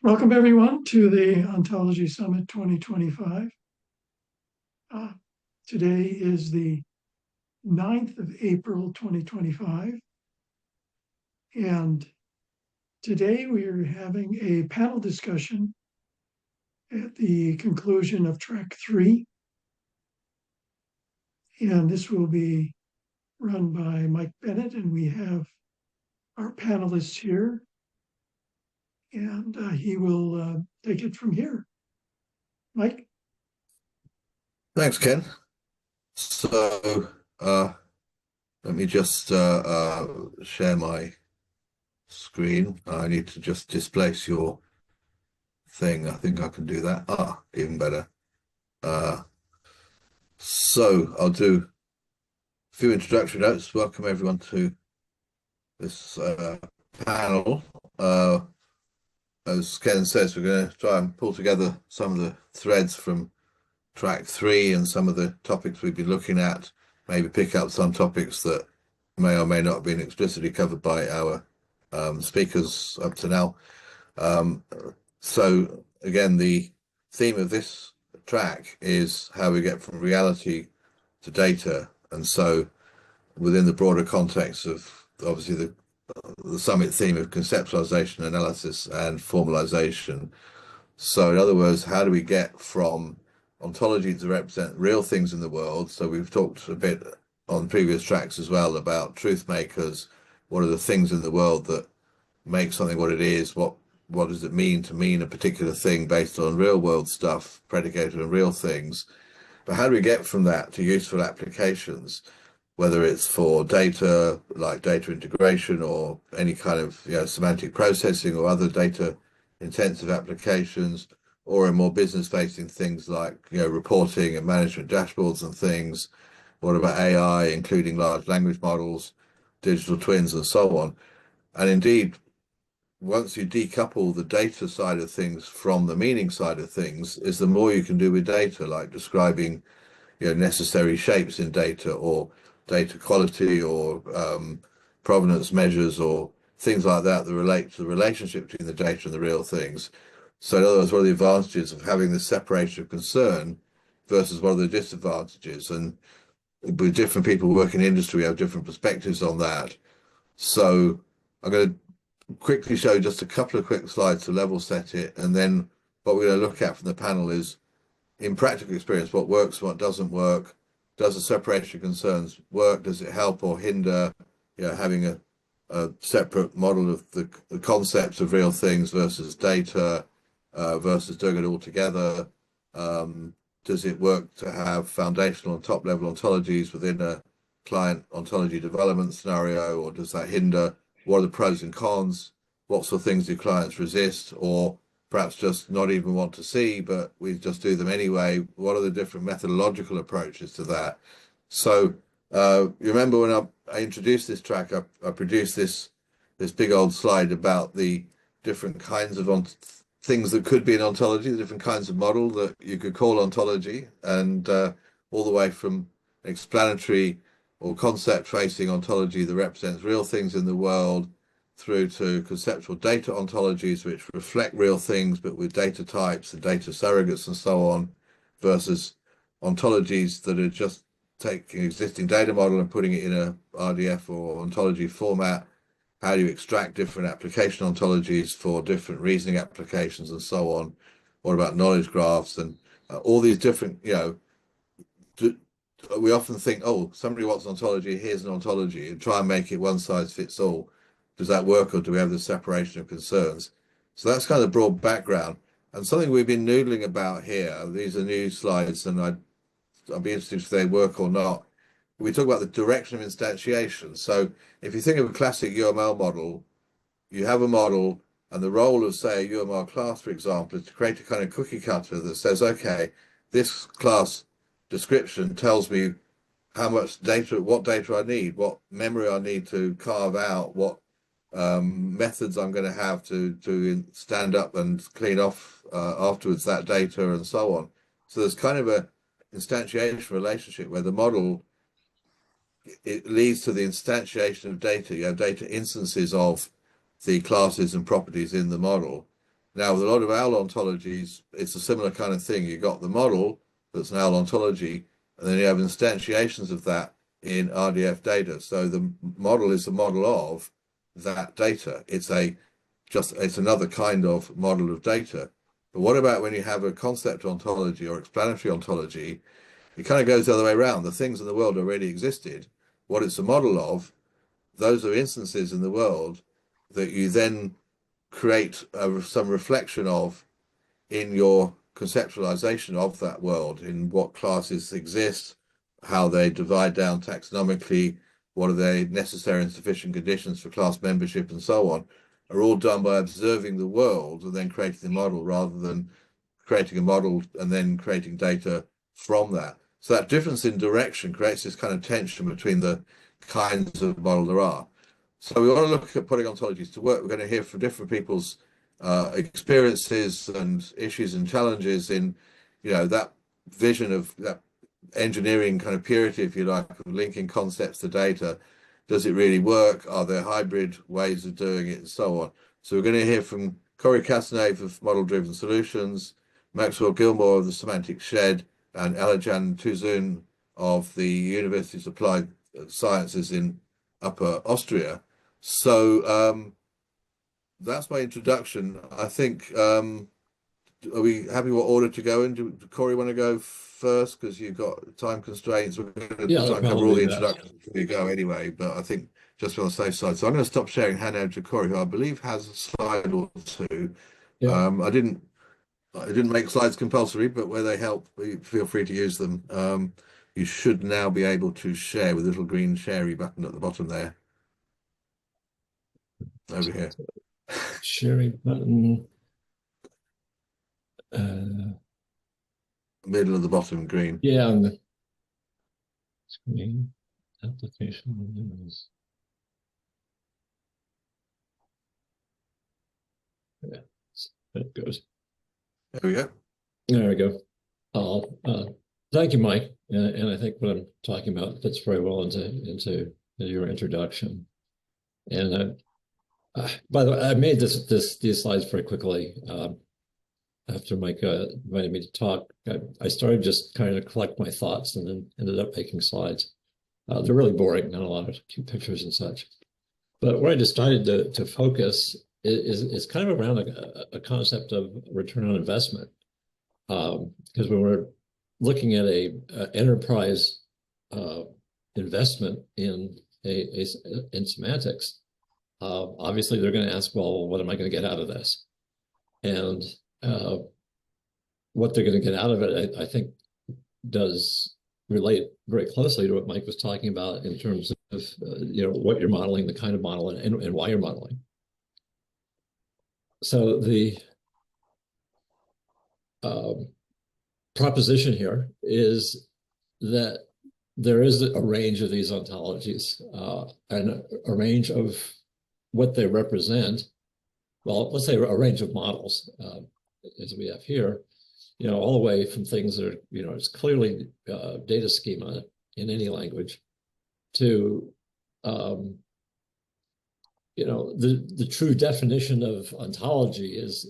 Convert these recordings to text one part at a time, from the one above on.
Welcome everyone to the Ontology Summit 2025. Today is the 9th of April 2025, and today we are having a panel discussion at the conclusion of track 3, and this will be run by Mike Bennett, and we have our panelists here, and he will take it from here. Mike? Thanks, Ken. So let me just share my screen. I need to just displace your thing. I think I can do that. Even better. So I'll do a few introductory notes. Welcome everyone to this panel. As Ken says, we're going to try and pull together some of the threads from track 3 and some of the topics we've been looking at, maybe pick up some topics that may or may not have been explicitly covered by our speakers up to now. So again, the theme of this track is how we get from reality to data. And so within the broader context of obviously the summit theme of conceptualization, analysis, and formalization. So in other words, how do we get from ontology to represent real things in the world? So we've talked a bit on previous tracks as well about truthmakers. What are the things in the world that make something what it is? What does it mean to mean a particular thing based on real world stuff predicated on real things? But how do we get from that to useful applications, whether it's for data like data integration or any kind of semantic processing or other data intensive applications, or in more business facing things like reporting and management dashboards and things? What about AI, including large language models, digital twins, and so on? And indeed, once you decouple the data side of things from the meaning side of things, is the more you can do with data, like describing necessary shapes in data, or data quality, or provenance measures, or things like that that relate to the relationship between the data and the real things. So in other words, what are the advantages of having this separation of concern versus what are the disadvantages? And with different people working in industry, we have different perspectives on that. So I'm going to quickly show just a couple of quick slides to level set it, and then what we're going to look at from the panel is, in practical experience, what works, what doesn't work. Does the separation of concerns work? Does it help or hinder having a separate model of the concepts of real things versus data, versus doing it all together? Does it work to have foundational and top level ontologies within a client ontology development scenario, or does that hinder? What are the pros and cons? What sort of things do clients resist, or perhaps just not even want to see, but we just do them anyway? What are the different methodological approaches to that? So you remember when I introduced this track, I produced this big old slide about the different kinds of things that could be an ontology, the different kinds of model that you could call ontology, and all the way from explanatory or concept-facing ontology that represents real things in the world, through to conceptual data ontologies, which reflect real things, but with data types and data surrogates and so on, versus ontologies that are just taking existing data model and putting it in a RDF or ontology format. How do you extract different application ontologies for different reasoning applications and so on? What about knowledge graphs and all these different, we often think, oh, somebody wants an ontology, here's an ontology, and try and make it one size fits all. Does that work, or do we have the separation of concerns? So that's kind of the broad background. And something we've been noodling about here, these are new slides, and I'll be interested if they work or not. We talk about the direction of instantiation. So if you think of a classic UML model, you have a model, and the role of, say, a UML class, for example, is to create a kind of cookie cutter that says, okay, this class description tells me how much data, what data I need, what memory I need to carve out, what methods I'm going to have to stand up and clean off afterwards that data, and so on. So there's kind of a instantiation relationship where the model, it leads to the instantiation of data. You have data instances of the classes and properties in the model. Now, with a lot of owl ontologies, it's a similar kind of thing. You've got the model that's an owl ontology, and then you have instantiations of that in RDF data. So the model is the model of that data. It's another kind of model of data. But what about when you have a concept ontology or explanatory ontology? It kind of goes the other way around. The things in the world already existed. What it's a model of, those are instances in the world that you then create some reflection of in your conceptualization of that world, in what classes exist, how they divide down taxonomically, what are the necessary and sufficient conditions for class membership, and so on, are all done by observing the world and then creating the model, rather than creating a model and then creating data from that. So that difference in direction creates this kind of tension between the kinds of model there are. So we want to look at putting ontologies to work. We're going to hear from different people's experiences and issues and challenges in, that vision of that engineering kind of purity, if you like, of linking concepts to data. Does it really work? Are there hybrid ways of doing it, and so on? So we're going to hear from Cory Casanave of Model-Driven Solutions, Maxwell Gilmore of the Semantic Shed, and Alican Tüzün of the University of Applied Sciences in Upper Austria. So that's my introduction. I think, are we happy what order to go in? Do Cory want to go first because you've got time constraints? We're going to try and cover all the introductions before you go anyway, but I think just on the safe side. So I'm going to stop sharing, hand over to Cory, who I believe has a slide or two. Yeah. I didn't make slides compulsory, but where they help, feel free to use them. You should now be able to share with a little green sharey button at the bottom there. Over here. Sharing button. Middle of the bottom, green. Yeah, on the screen. Application windows. Yeah, there it goes. There we go. There we go. Thank you, Mike. And I think what I'm talking about fits very well into your introduction. And by the way, I made these slides very quickly. After Mike invited me to talk, I started just kind of collect my thoughts and then ended up making slides. They're really boring, not a lot of cute pictures and such. But what I decided to focus is kind of around a concept of return on investment. Because when we're looking at a enterprise investment in semantics, obviously they're going to ask, well, what am I going to get out of this? And what they're going to get out of it, I think, does relate very closely to what Mike was talking about in terms of what you're modeling, the kind of model, and why you're modeling. So the proposition here is that there is a range of these ontologies and a range of what they represent. Well, let's say a range of models, as we have here, all the way from things that are, it's clearly data schema in any language to, the true definition of ontology is,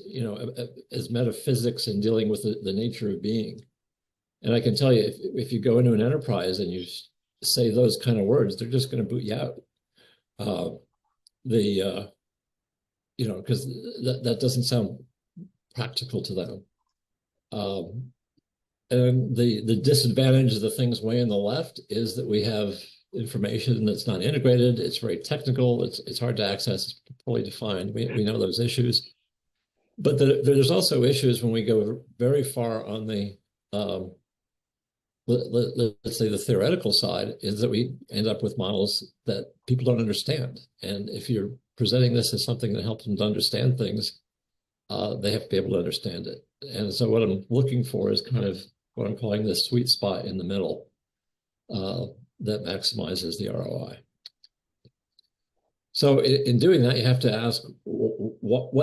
as metaphysics and dealing with the nature of being. And I can tell you, if you go into an enterprise and you say those kind of words, they're just going to boot you out. Because that doesn't sound practical to them. And the disadvantage of the things way on the left is that we have information that's not integrated. It's very technical. It's hard to access. It's poorly defined. We know those issues. But there's also issues when we go very far on the, let's say the theoretical side, is that we end up with models that people don't understand. And if you're presenting this as something that helps them to understand things, they have to be able to understand it. And so what I'm looking for is kind of what I'm calling the sweet spot in the middle that maximizes the ROI. So in doing that, you have to ask, what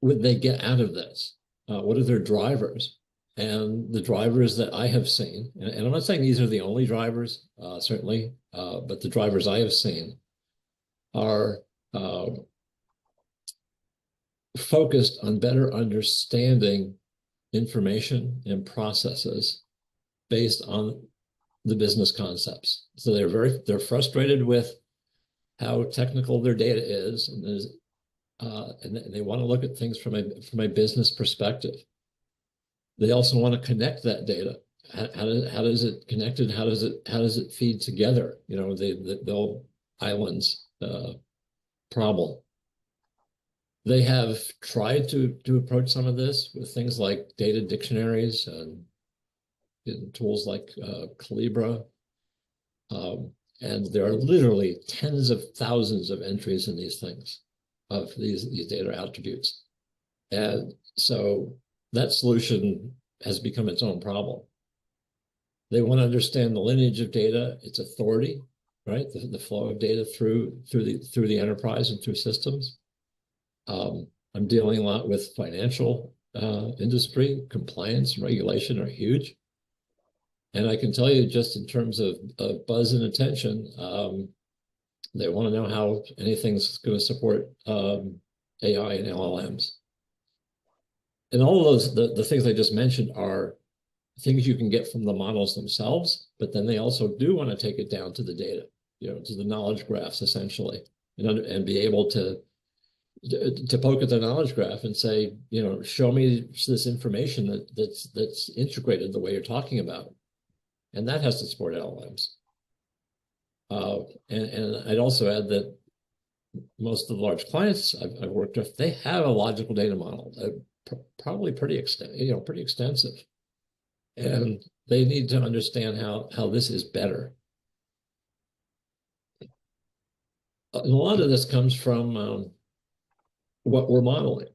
would they get out of this? What are their drivers? And the drivers that I have seen, and I'm not saying these are the only drivers, certainly, but the drivers I have seen are focused on better understanding information and processes based on the business concepts. So they're frustrated with how technical their data is, and they want to look at things from a business perspective. They also want to connect that data. How does it connected? How does it feed together? You know, the old islands problem. They have tried to approach some of this with things like data dictionaries and tools like Calibra. And there are literally tens of thousands of entries in these things, of these data attributes. And so that solution has become its own problem. They want to understand the lineage of data, its authority, right? The flow of data through the enterprise and through systems. I'm dealing a lot with financial industry. Compliance and regulation are huge. And I can tell you, just in terms of buzz and attention, they want to know how anything's going to support AI and LLMs. And all of those, the things I just mentioned are things you can get from the models themselves, but then they also do want to take it down to the data, you know, to the knowledge graphs, essentially, and be able to poke at the knowledge graph and say, you know, show me this information that's integrated the way you're talking about. And that has to support LLMs. And I'd also add that most of the large clients I've worked with, they have a logical data model, probably pretty extensive. And they need to understand how this is better. And a lot of this comes from what we're modeling.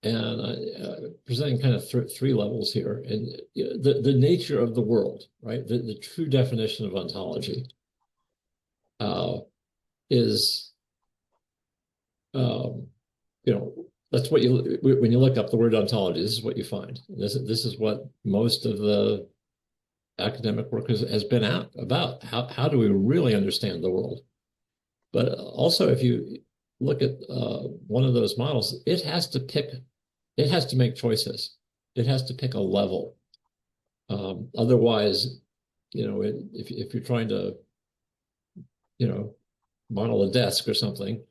And presenting kind of three levels here. And the nature of the world, right? The true definition of ontology is, you know, that's what when you look up the word ontology, this is what you find. This is what most of the academic work has been about. How do we really understand the world? But also, if you look at one of those models, it has to make choices. It has to pick a level. Otherwise, you know, if you're trying to, you know, model a desk or something,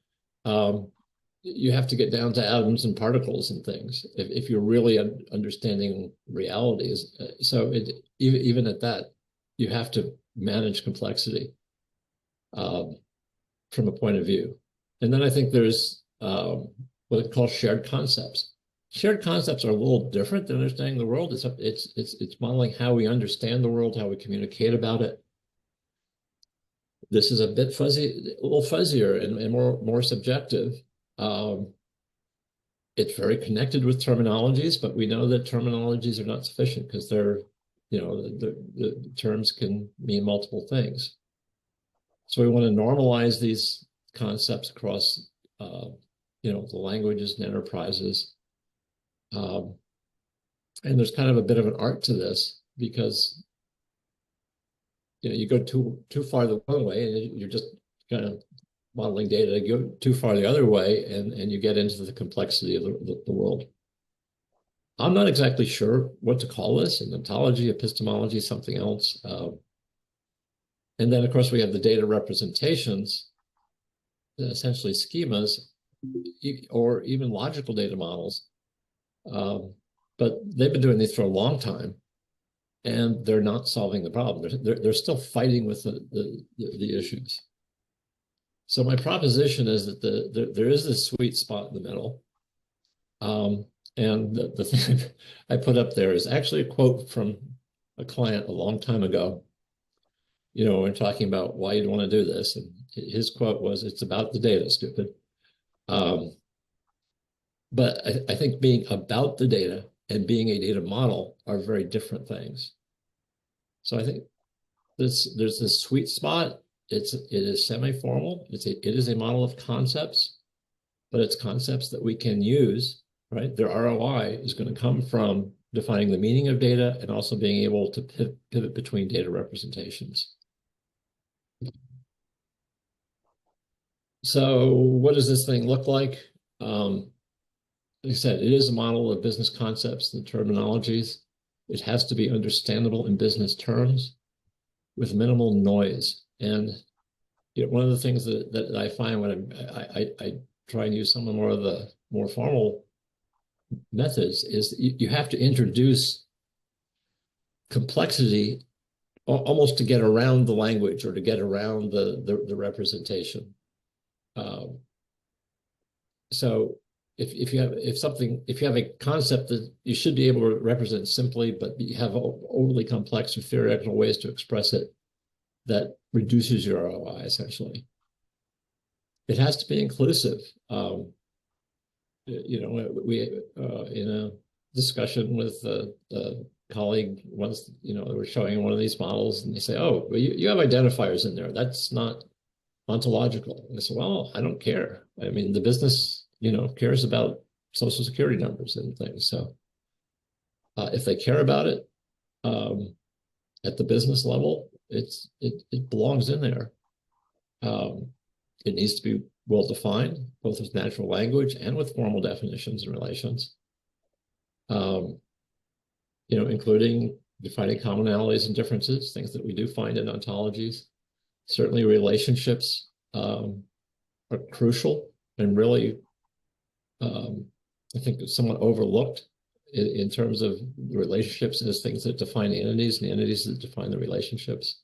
you have to get down to atoms and particles and things if you're really understanding realities. So even at that, you have to manage complexity from a point of view. And then I think there's what I call shared concepts. Shared concepts are a little different than understanding the world. It's modeling how we understand the world, how we communicate about it. This is a bit fuzzy, a little fuzzier and more subjective. It's very connected with terminologies, but we know that terminologies are not sufficient because they're, you know, the terms can mean multiple things. So we want to normalize these concepts across, you know, the languages and enterprises. And there's kind of a bit of an art to this because, you know, you go too far the one way and you're just kind of modeling data. You go too far the other way and you get into the complexity of the world. I'm not exactly sure what to call this, an ontology, epistemology, something else. And then, of course, we have the data representations, essentially schemas, or even logical data models. But they've been doing these for a long time, and they're not solving the problem. They're still fighting with the issues. So my proposition is that there is this sweet spot in the middle. And the thing I put up there is actually a quote from a client a long time ago. You know, we're talking about why you'd want to do this. And his quote was, "It's about the data, stupid." But I think being about the data and being a data model are very different things. So I think there's this sweet spot. It is semi-formal. It is a model of concepts, but it's concepts that we can use, right? Their ROI is going to come from defining the meaning of data and also being able to pivot between data representations. So what does this thing look like? like I said, it is a model of business concepts and terminologies. It has to be understandable in business terms with minimal noise. And one of the things that I find when I try and use some of the more formal methods is you have to introduce complexity almost to get around the language or to get around the representation. So if you have a concept that you should be able to represent simply, but you have overly complex or theoretical ways to express it, that reduces your ROI essentially. It has to be inclusive. We in a discussion with a colleague once, they were showing one of these models, and they say, "Oh, well, you have identifiers in there. That's not ontological." And I said, "Well, I don't care. I mean, the business, cares about social security numbers and things. So if they care about it at the business level, it belongs in there. It needs to be well defined, both with natural language and with formal definitions and relations. Including defining commonalities and differences, things that we do find in ontologies. Certainly relationships are crucial and really, I think somewhat overlooked in terms of the relationships as things that define entities and the entities that define the relationships.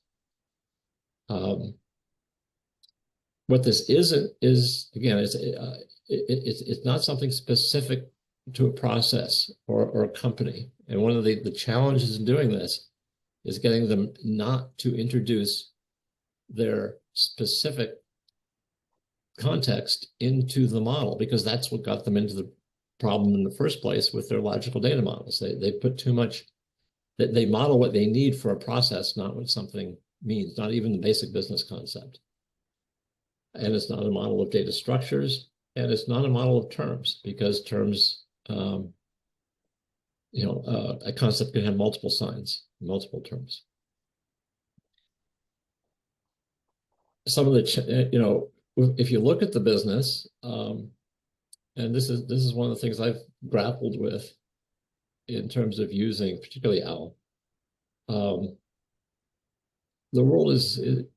What this isn't is, again, it's not something specific to a process or a company. And one of the challenges in doing this is getting them not to introduce their specific context into the model, because that's what got them into the problem in the first place with their logical data models. They put too much, that they model what they need for a process, not what something means, not even the basic business concept. And it's not a model of data structures, and it's not a model of terms, because terms, a concept can have multiple signs, multiple terms. Some of the, if you look at the business, and this is one of the things I've grappled with in terms of using particularly OWL. The world is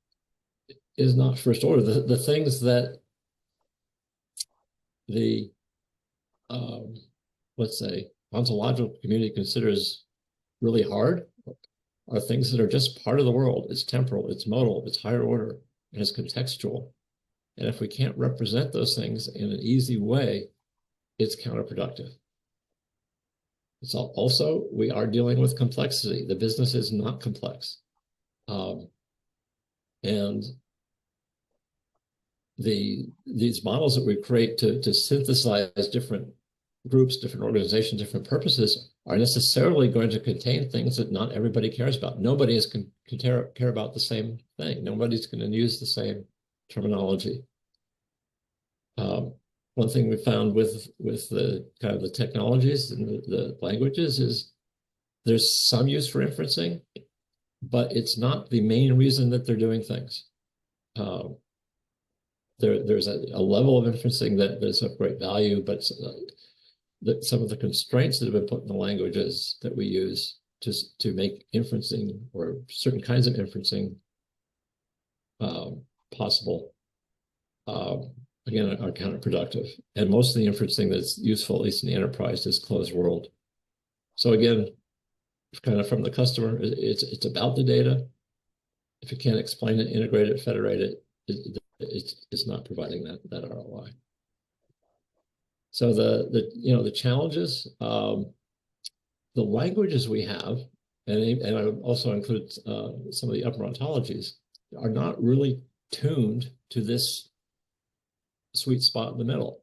not first order. The things that the let's say ontological community considers really hard are things that are just part of the world. It's temporal, it's modal, it's higher order, and it's contextual. And if we can't represent those things in an easy way, it's counterproductive. It's also, we are dealing with complexity. The business is not complex. And these models that we create to synthesize different groups, different organizations, different purposes are necessarily going to contain things that not everybody cares about. Nobody is can care about the same thing. Nobody's going to use the same terminology. One thing we found with the kind of the technologies and the languages is there's some use for inferencing, but it's not the main reason that they're doing things. There's a level of inferencing that is of great value, but some of the constraints that have been put in the languages that we use to make inferencing or certain kinds of inferencing possible, again, are counterproductive. And most of the inferencing that's useful, at least in the enterprise, is closed world. So again, kind of from the customer, it's about the data. If you can't explain it, integrate it, federate it, it's not providing that ROI. So the challenges, the languages we have, and I would also include some of the upper ontologies, are not really tuned to this sweet spot in the middle.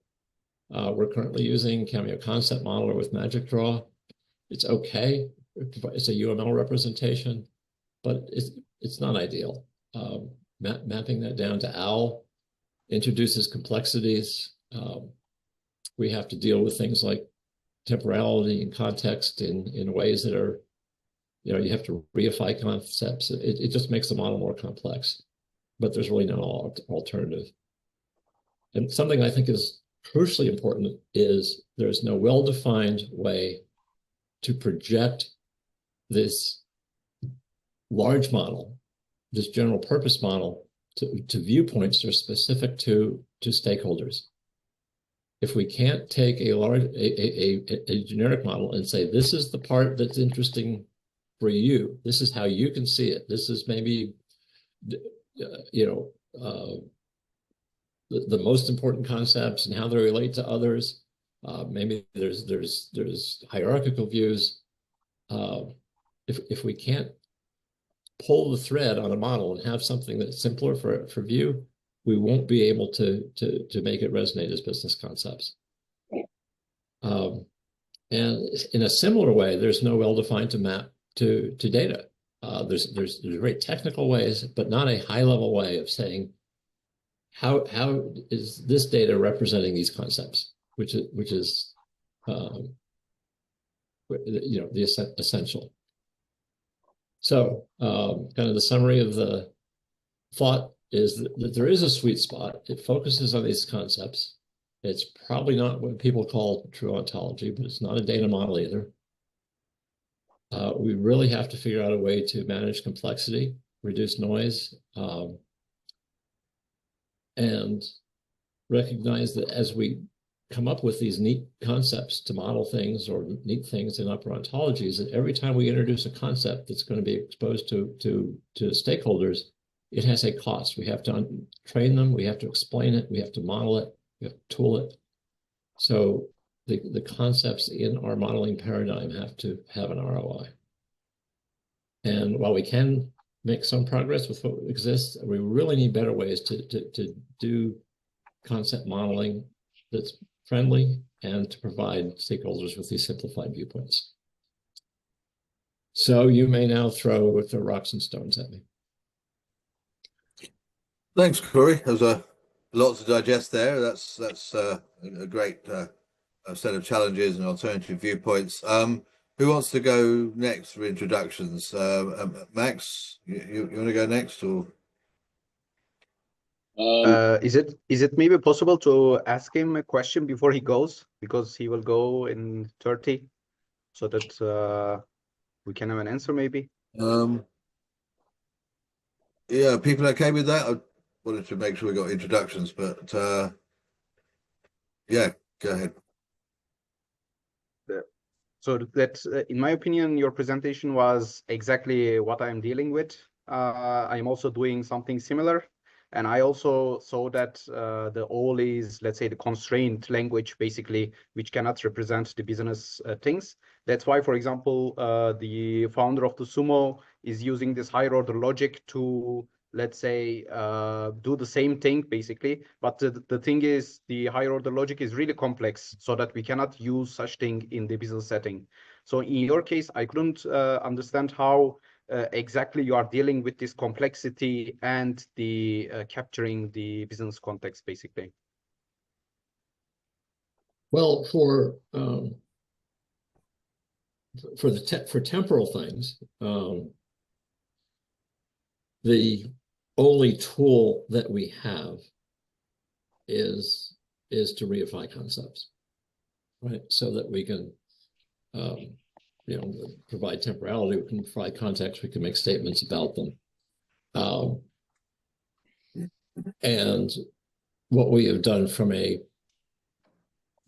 We're currently using Cameo Concept Modeler with Magic Draw. It's okay. It's a UML representation, but it's not ideal. Mapping that down to OWL introduces complexities. We have to deal with things like temporality and context in ways that are, you have to reify concepts. It just makes the model more complex, but there's really no alternative. And something I think is crucially important is there's no well-defined way to project this large model, this general purpose model, to viewpoints that are specific to stakeholders. If we can't take a generic model and say, this is the part that's interesting for you, this is how you can see it, this is maybe, the most important concepts and how they relate to others. Maybe there's hierarchical views. If we can't pull the thread on a model and have something that's simpler for view, we won't be able to make it resonate as business concepts. And in a similar way, there's no well-defined to map to data. There's very technical ways, but not a high-level way of saying how is this data representing these concepts, which is the essential. So kind of the summary of the thought is that there is a sweet spot. It focuses on these concepts. It's probably not what people call true ontology, but it's not a data model either. We really have to figure out a way to manage complexity, reduce noise, and recognize that as we come up with these neat concepts to model things or neat things in upper ontologies, that every time we introduce a concept that's going to be exposed to stakeholders, it has a cost. We have to train them, we have to explain it, we have to model it, we have to tool it. So the concepts in our modeling paradigm have to have an ROI. And while we can make some progress with what exists, we really need better ways to do concept modeling that's friendly and to provide stakeholders with these simplified viewpoints. So you may now throw rocks and stones at me. Thanks, Cory. There's a lot to digest there. That's a great set of challenges and alternative viewpoints. Who wants to go next for introductions? Max, you want to go next, or? Is it maybe possible to ask him a question before he goes, because he will go in 30, so that we can have an answer maybe? Yeah, people okay with that? I wanted to make sure we got introductions, but yeah, go ahead. So that, in my opinion, your presentation was exactly what I'm dealing with. I'm also doing something similar. And I also saw that the all is, let's say, the constrained language, basically, which cannot represent the business things. That's why, for example, the founder of the Sumo is using this higher order logic to, let's say, do the same thing, basically. But the thing is, the higher order logic is really complex, so that we cannot use such thing in the business setting. So in your case, I couldn't understand how exactly you are dealing with this complexity and the capturing the business context, basically. Well, for temporal things, the only tool that we have is to reify concepts, right? So that we can provide temporality, we can provide context, we can make statements about them. And what we have done from a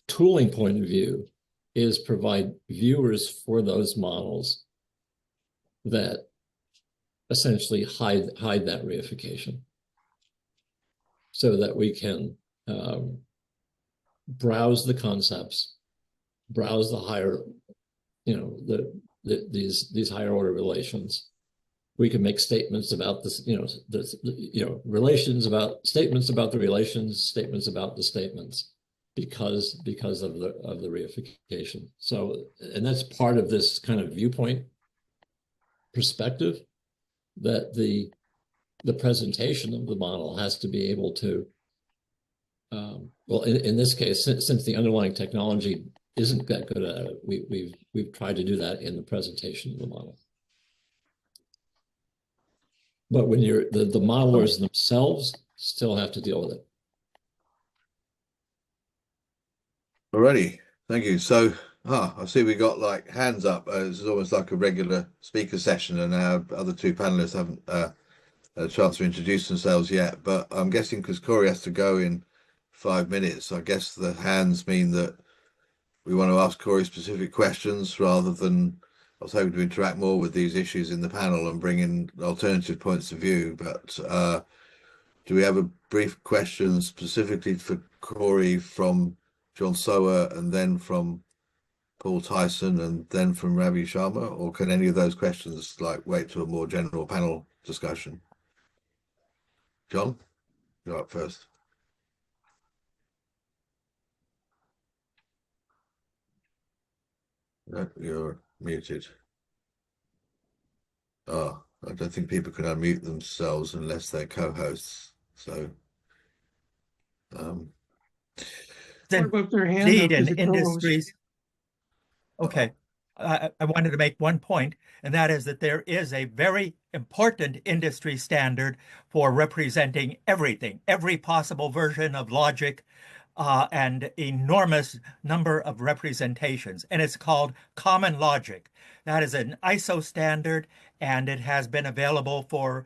tooling point of view is provide viewers for those models that essentially hide that reification, so that we can browse the concepts, browse the higher, these higher order relations. We can make statements about this, relations about statements about the relations, statements about the statements, because of the reification. So, and that's part of this kind of viewpoint perspective, that the presentation of the model has to be able to, well, in this case, since the underlying technology isn't that good at it, we've tried to do that in the presentation of the model. But when you're the modelers themselves still have to deal with it. Alrighty, thank you. So, I see we got like hands up. This is almost like a regular speaker session, and our other two panelists haven't had a chance to introduce themselves yet. But I'm guessing because Cory has to go in 5 minutes, I guess the hands mean that we want to ask Cory specific questions rather than I was hoping to interact more with these issues in the panel and bring in alternative points of view. But do we have a brief question specifically for Cory from John Sower and then from Paul Tüzün and then from Ravi Sharma, or can any of those questions like wait to a more general panel discussion? John, you're up first. No, you're muted. I don't think people can unmute themselves unless they're co-hosts. So, What about their hand Indeed, up in as a co-host? industries. Okay, I wanted to make one point, and that is that there is a very important industry standard for representing everything, every possible version of logic, and enormous number of representations, and it's called common logic. That is an ISO standard, and it has been available for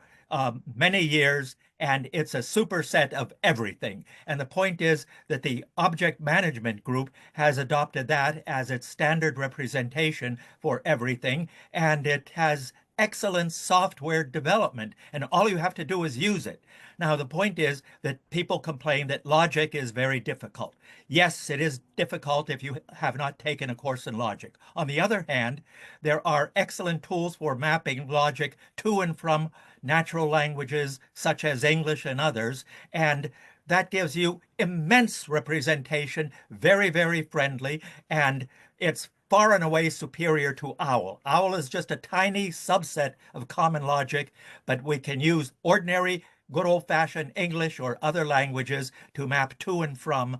many years, and it's a superset of everything. And the point is that the object management group has adopted that as its standard representation for everything, and it has excellent software development, and all you have to do is use it. Now, the point is that people complain that logic is very difficult. Yes, it is difficult if you have not taken a course in logic. On the other hand, there are excellent tools for mapping logic to and from natural languages such as English and others, and that gives you immense representation, very, very friendly, and it's far and away superior to OWL. OWL is just a tiny subset of common logic, but we can use ordinary, good old-fashioned English or other languages to map to and from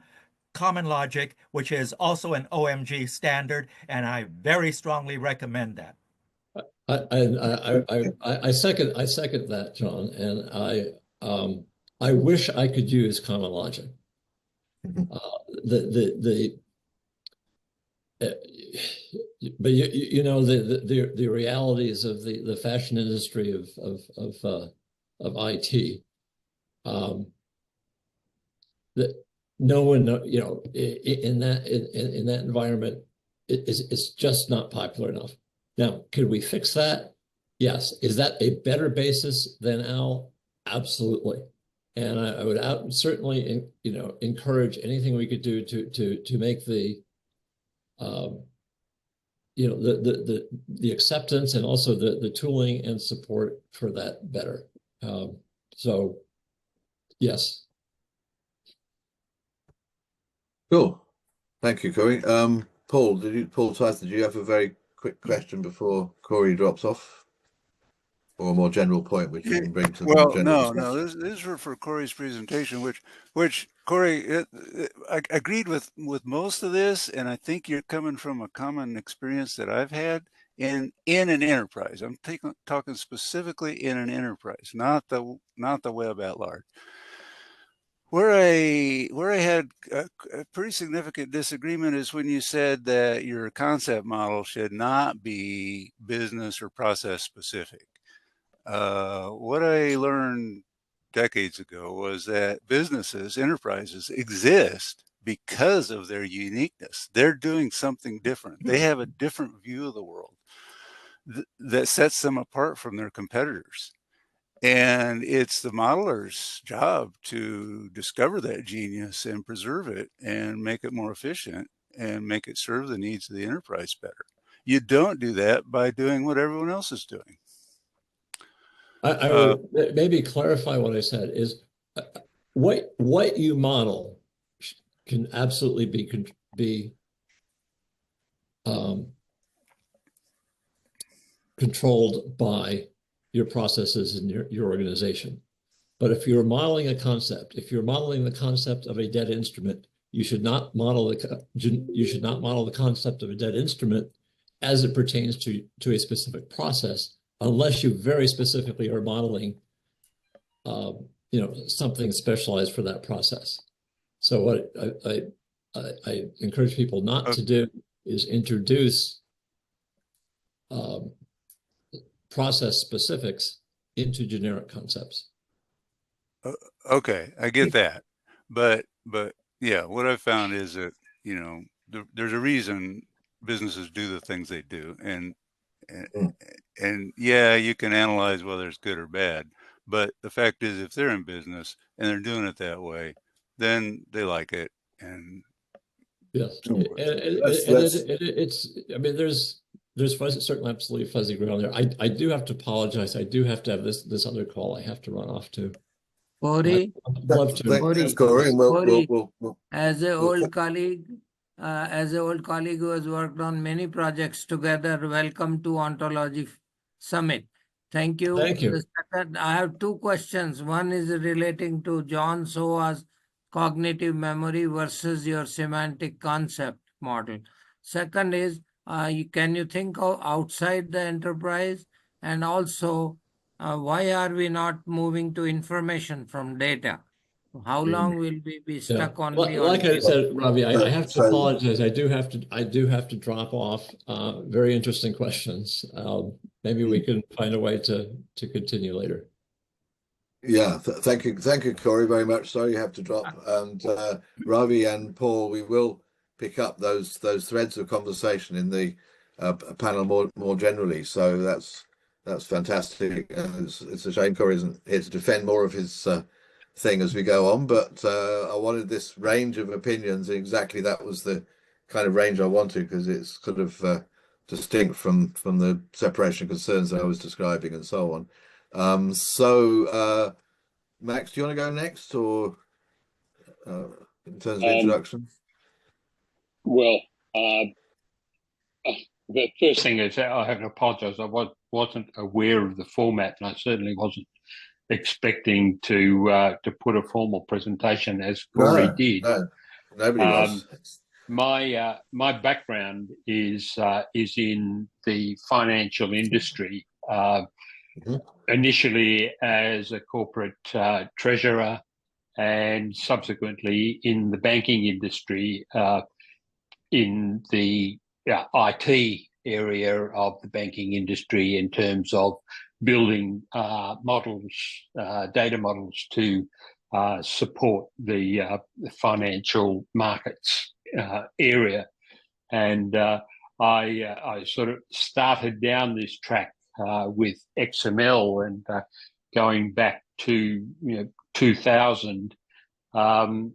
common logic, which is also an OMG standard, and I very strongly recommend that. I second that, John, and I wish I could use common logic. But you know the realities of the fashion industry of IT. That no one in that environment it's just not popular enough. Now, could we fix that? Yes. Is that a better basis than OWL? Absolutely. And I would certainly encourage anything we could do to make the the acceptance and also the tooling and support for that better. So yes. Cool. Thank you, Cory. Paul Tüzün, did you have a very quick question before Cory drops off? Or a more general point which you can bring to the more general no, this is for Cory's presentation, which Cory, I agreed with most of this, and I think you're coming from a common experience that I've had in an enterprise. I'm talking specifically in an enterprise, not the web at large. Where I had a pretty significant disagreement is when you said that your concept model should not be business or process specific. What I learned decades ago was that businesses, enterprises exist because of their uniqueness. They're doing something different. They have a different view of the world that sets them apart from their competitors. And it's the modeler's job to discover that genius and preserve it and make it more efficient and make it serve the needs of the enterprise better. You don't do that by doing what everyone else is doing. I would maybe clarify what I said is what you model can absolutely be controlled by your processes in your organization. But if you're modeling a concept, if you're modeling the concept of a dead instrument, you should not model the concept of a dead instrument as it pertains to a specific process, unless you very specifically are modeling, something specialized for that process. So what I encourage people not to do is introduce process specifics into generic concepts. Okay, I get that, but yeah, what I've found is that, you know, there's a reason businesses do the things they do, and yeah, you can analyze whether it's good or bad, but the fact is, if they're in business and they're doing it that way, then they like it. And yes, So it's, I mean, there's fuzzy, certainly absolutely fuzzy ground there. I do have to apologize. I do have to have this other call I have to run off to. Cory, I'd love to. Thanks, Cory. And we'll as an old colleague who has worked on many projects together, welcome to Ontology Summit. Thank you. Thank you. I have two questions. One is relating to John Soa's cognitive memory versus your semantic concept model. Second is, can you think of outside the enterprise? And also, why are we not moving to information from data? How long will we be stuck only on like I data? said, Ravi, I have to So- apologize. I do have to drop off. Very interesting questions. Maybe we can find a way to continue later. Yeah, thank you, Cory, very much. Sorry you have to drop. And Ravi and Paul, we will pick up those threads of conversation in the panel more generally. So that's fantastic. It's a shame Cory isn't here to defend more of his thing as we go on, but I wanted this range of opinions, and exactly that was the kind of range I wanted, because it's sort of distinct from the separation of concerns that I was describing and so on. So Max, do you want to go next, or in terms of introduction? Well, the first thing is I have to apologize. I wasn't aware of the format, and I certainly wasn't expecting to put a formal presentation as Cory did. No, nobody was. My background is in the financial industry. Initially as a corporate treasurer, and subsequently in the banking industry, in the IT area of the banking industry, in terms of building models, data models to support the financial markets area. And I sort of started down this track with XML, and going back to 2000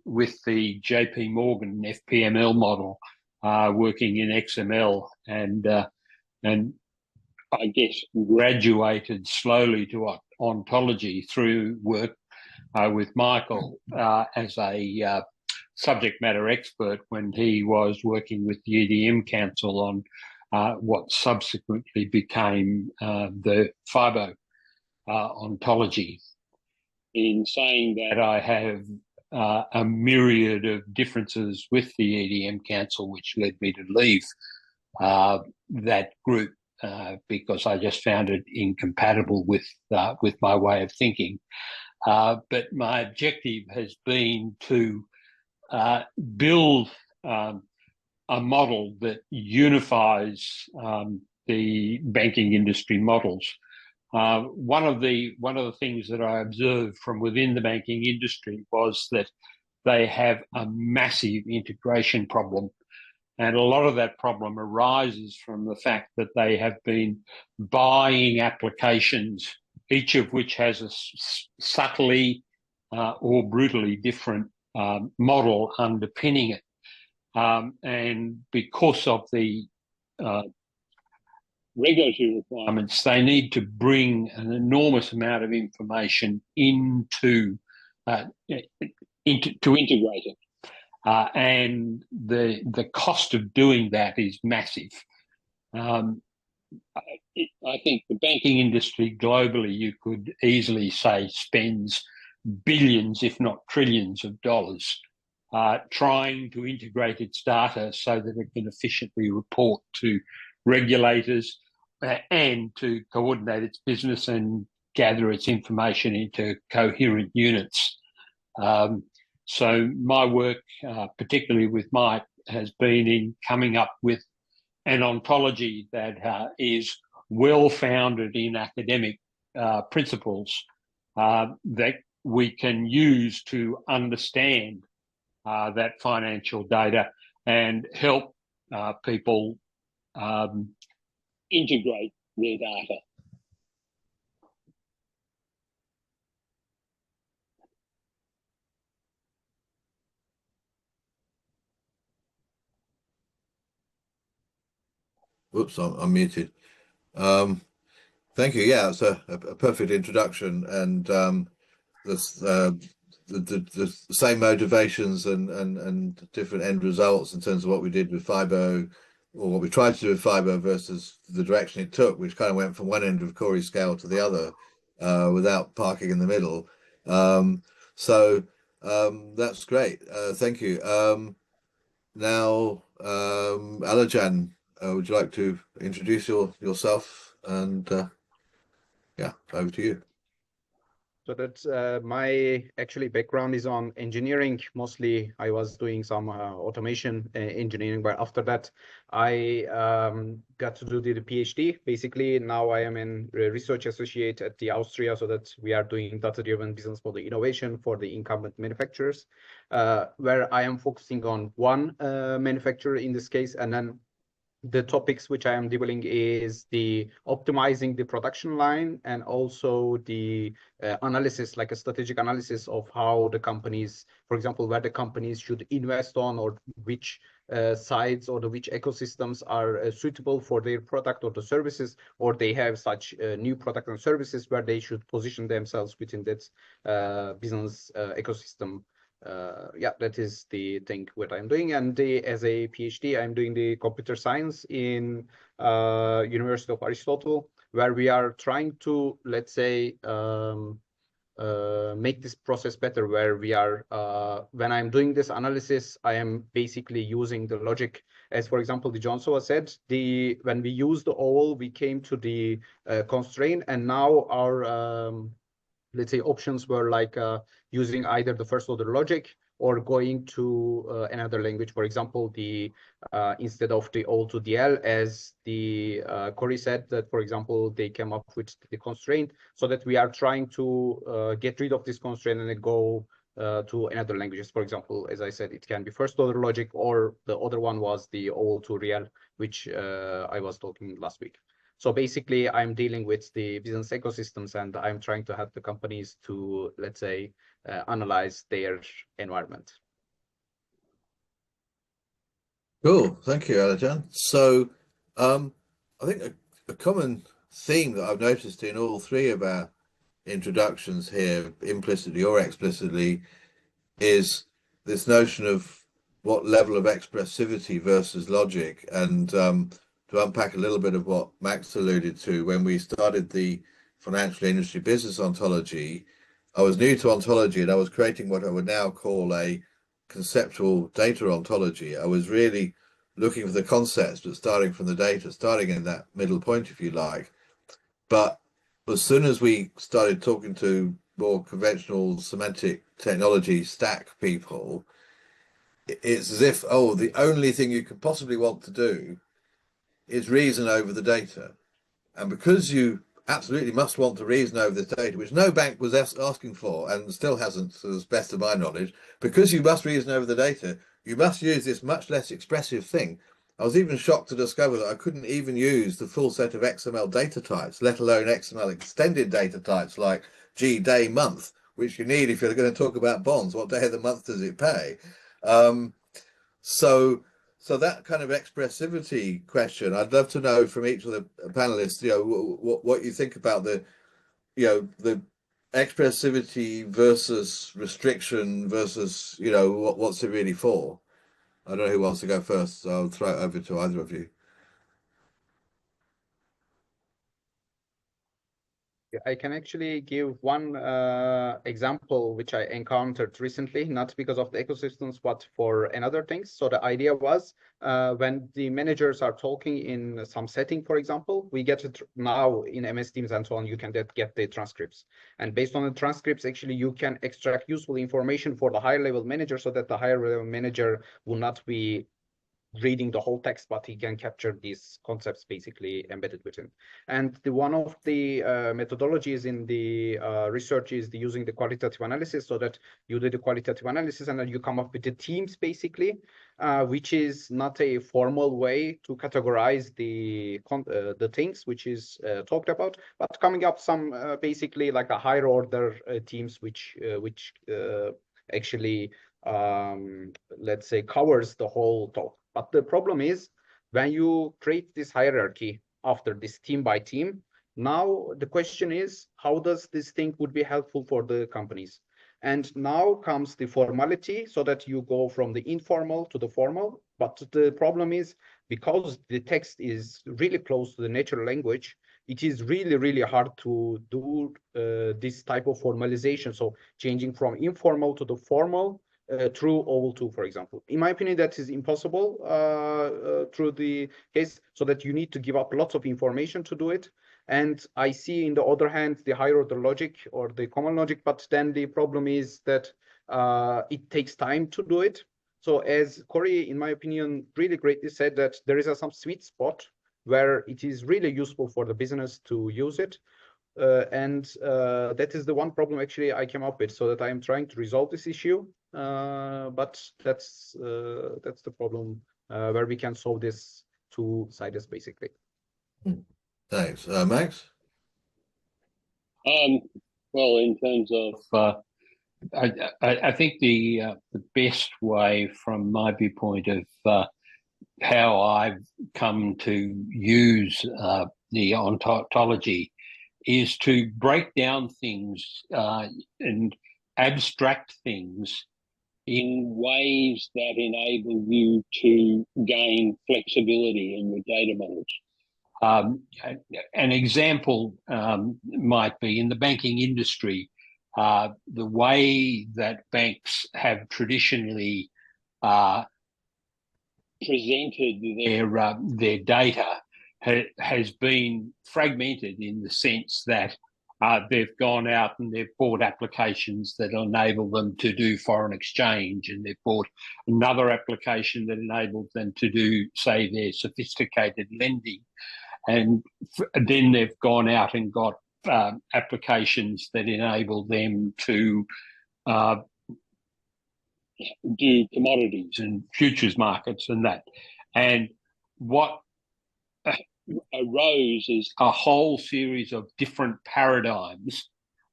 with the JP Morgan FPML model, working in XML, and I guess graduated slowly to ontology through work with Michael as a subject matter expert when he was working with the EDM Council on what subsequently became the FIBO ontology. In saying that, I have a myriad of differences with the EDM Council, which led me to leave that group because I just found it incompatible with my way of thinking. But my objective has been to build a model that unifies the banking industry models. One of the things that I observed from within the banking industry was that they have a massive integration problem, and a lot of that problem arises from the fact that they have been buying applications, each of which has a subtly or brutally different model underpinning it. And because of the regulatory requirements, they need to bring an enormous amount of information to integrate it. And the cost of doing that is massive. I think the banking industry globally, you could easily say, spends billions, if not trillions of dollars trying to integrate its data so that it can efficiently report to regulators and to coordinate its business and gather its information into coherent units. So my work, particularly with Mike, has been in coming up with an ontology that is well-founded in academic principles that we can use to understand that financial data and help people integrate their data. Whoops, I'm muted. Thank you. Yeah, it's a perfect introduction, and the same motivations and different end results in terms of what we did with FIBO, or what we tried to do with FIBO versus the direction it took, which kind of went from one end of Cory's scale to the other without parking in the middle. That's great. Thank you. Now, Alican, would you like to introduce yourself? And yeah, over to you. So that's my actually background is on engineering. Mostly I was doing some automation engineering, but after that I got to do the PhD. Basically now I am in research associate at the Austria, so that we are doing data-driven business model innovation for the incumbent manufacturers, where I am focusing on one manufacturer in this case, and then the topics which I am dealing is the optimizing the production line, and also the analysis, like a strategic analysis of how the companies, for example, where the companies should invest on, or which sites or which ecosystems are suitable for their product or the services, or they have such new product and services where they should position themselves within that business ecosystem. Yeah, that is the thing what I'm doing. And as a PhD, I'm doing the computer science in University of Aristotle, where we are trying to, let's say, make this process better, where we are, when I'm doing this analysis, I am basically using the logic. As for example, the John Soa said, when we use the OWL, we came to the constraint, and now our let's say options were like using either the first order logic or going to another language. For example, the instead of the O to the L, as the Cory said, that for example they came up with the constraint, so that we are trying to get rid of this constraint and go to another languages. For example, as I said, it can be first order logic, or the other one was the O to real, which I was talking last week. So basically, I'm dealing with the business ecosystems, and I'm trying to help the companies to, let's say, analyze their environment. Cool, thank you, Alican. So I think a common theme that I've noticed in all three of our introductions here, implicitly or explicitly, is this notion of what level of expressivity versus logic. And to unpack a little bit of what Max alluded to, when we started the financial industry business ontology, I was new to ontology, and I was creating what I would now call a conceptual data ontology. I was really looking for the concepts, but starting from the data, starting in that middle point, if you like. But as soon as we started talking to more conventional semantic technology stack people, it's as if, oh, the only thing you could possibly want to do is reason over the data. And because you absolutely must want to reason over the data, which no bank was asking for and still hasn't, to the best of my knowledge, because you must reason over the data, you must use this much less expressive thing. I was even shocked to discover that I couldn't even use the full set of XML data types, let alone XML extended data types like G, day, month, which you need if you're going to talk about bonds. What day of the month does it pay? So that kind of expressivity question, I'd love to know from each of the panelists, what you think about the expressivity versus restriction versus, what's it really for? I don't know who wants to go first, so I'll throw it over to either of you. I can actually give one example which I encountered recently, not because of the ecosystems, but for another things. So the idea was when the managers are talking in some setting, for example, we get it now in MS Teams and so on, you can get the transcripts. And based on the transcripts, actually, you can extract useful information for the higher level manager so that the higher level manager will not be reading the whole text, but he can capture these concepts basically embedded within. And one of the methodologies in the research is using the qualitative analysis, so that you do the qualitative analysis and then you come up with the themes basically, which is not a formal way to categorize the things which is talked about, but coming up some basically like a higher order themes which actually let's say covers the whole talk. But the problem is when you create this hierarchy after this team by team, now the question is, how does this thing would be helpful for the companies? And now comes the formality, so that you go from the informal to the formal. But the problem is, because the text is really close to the natural language, it is really, really hard to do this type of formalization. So changing from informal to the formal through OWL2, for example. In my opinion, that is impossible through the case, so that you need to give up lots of information to do it. And I see, in the other hand, the higher order logic or the common logic, but then the problem is that it takes time to do it. So as Cory, in my opinion, really greatly said, that there is some sweet spot where it is really useful for the business to use it. And that is the one problem actually I came up with, so that I am trying to resolve this issue. But that's the problem where we can solve this two sides basically. Thanks. Max? Well, in terms of, I think the best way, from my viewpoint, of how I've come to use the ontology is to break down things and abstract things in ways that enable you to gain flexibility in your data models. An example might be in the banking industry. The way that banks have traditionally presented their data has been fragmented, in the sense that they've gone out and they've bought applications that enable them to do foreign exchange, and they've bought another application that enables them to do, say, their sophisticated lending. And then they've gone out and got applications that enable them to do commodities and futures markets and that. And what arose is a whole series of different paradigms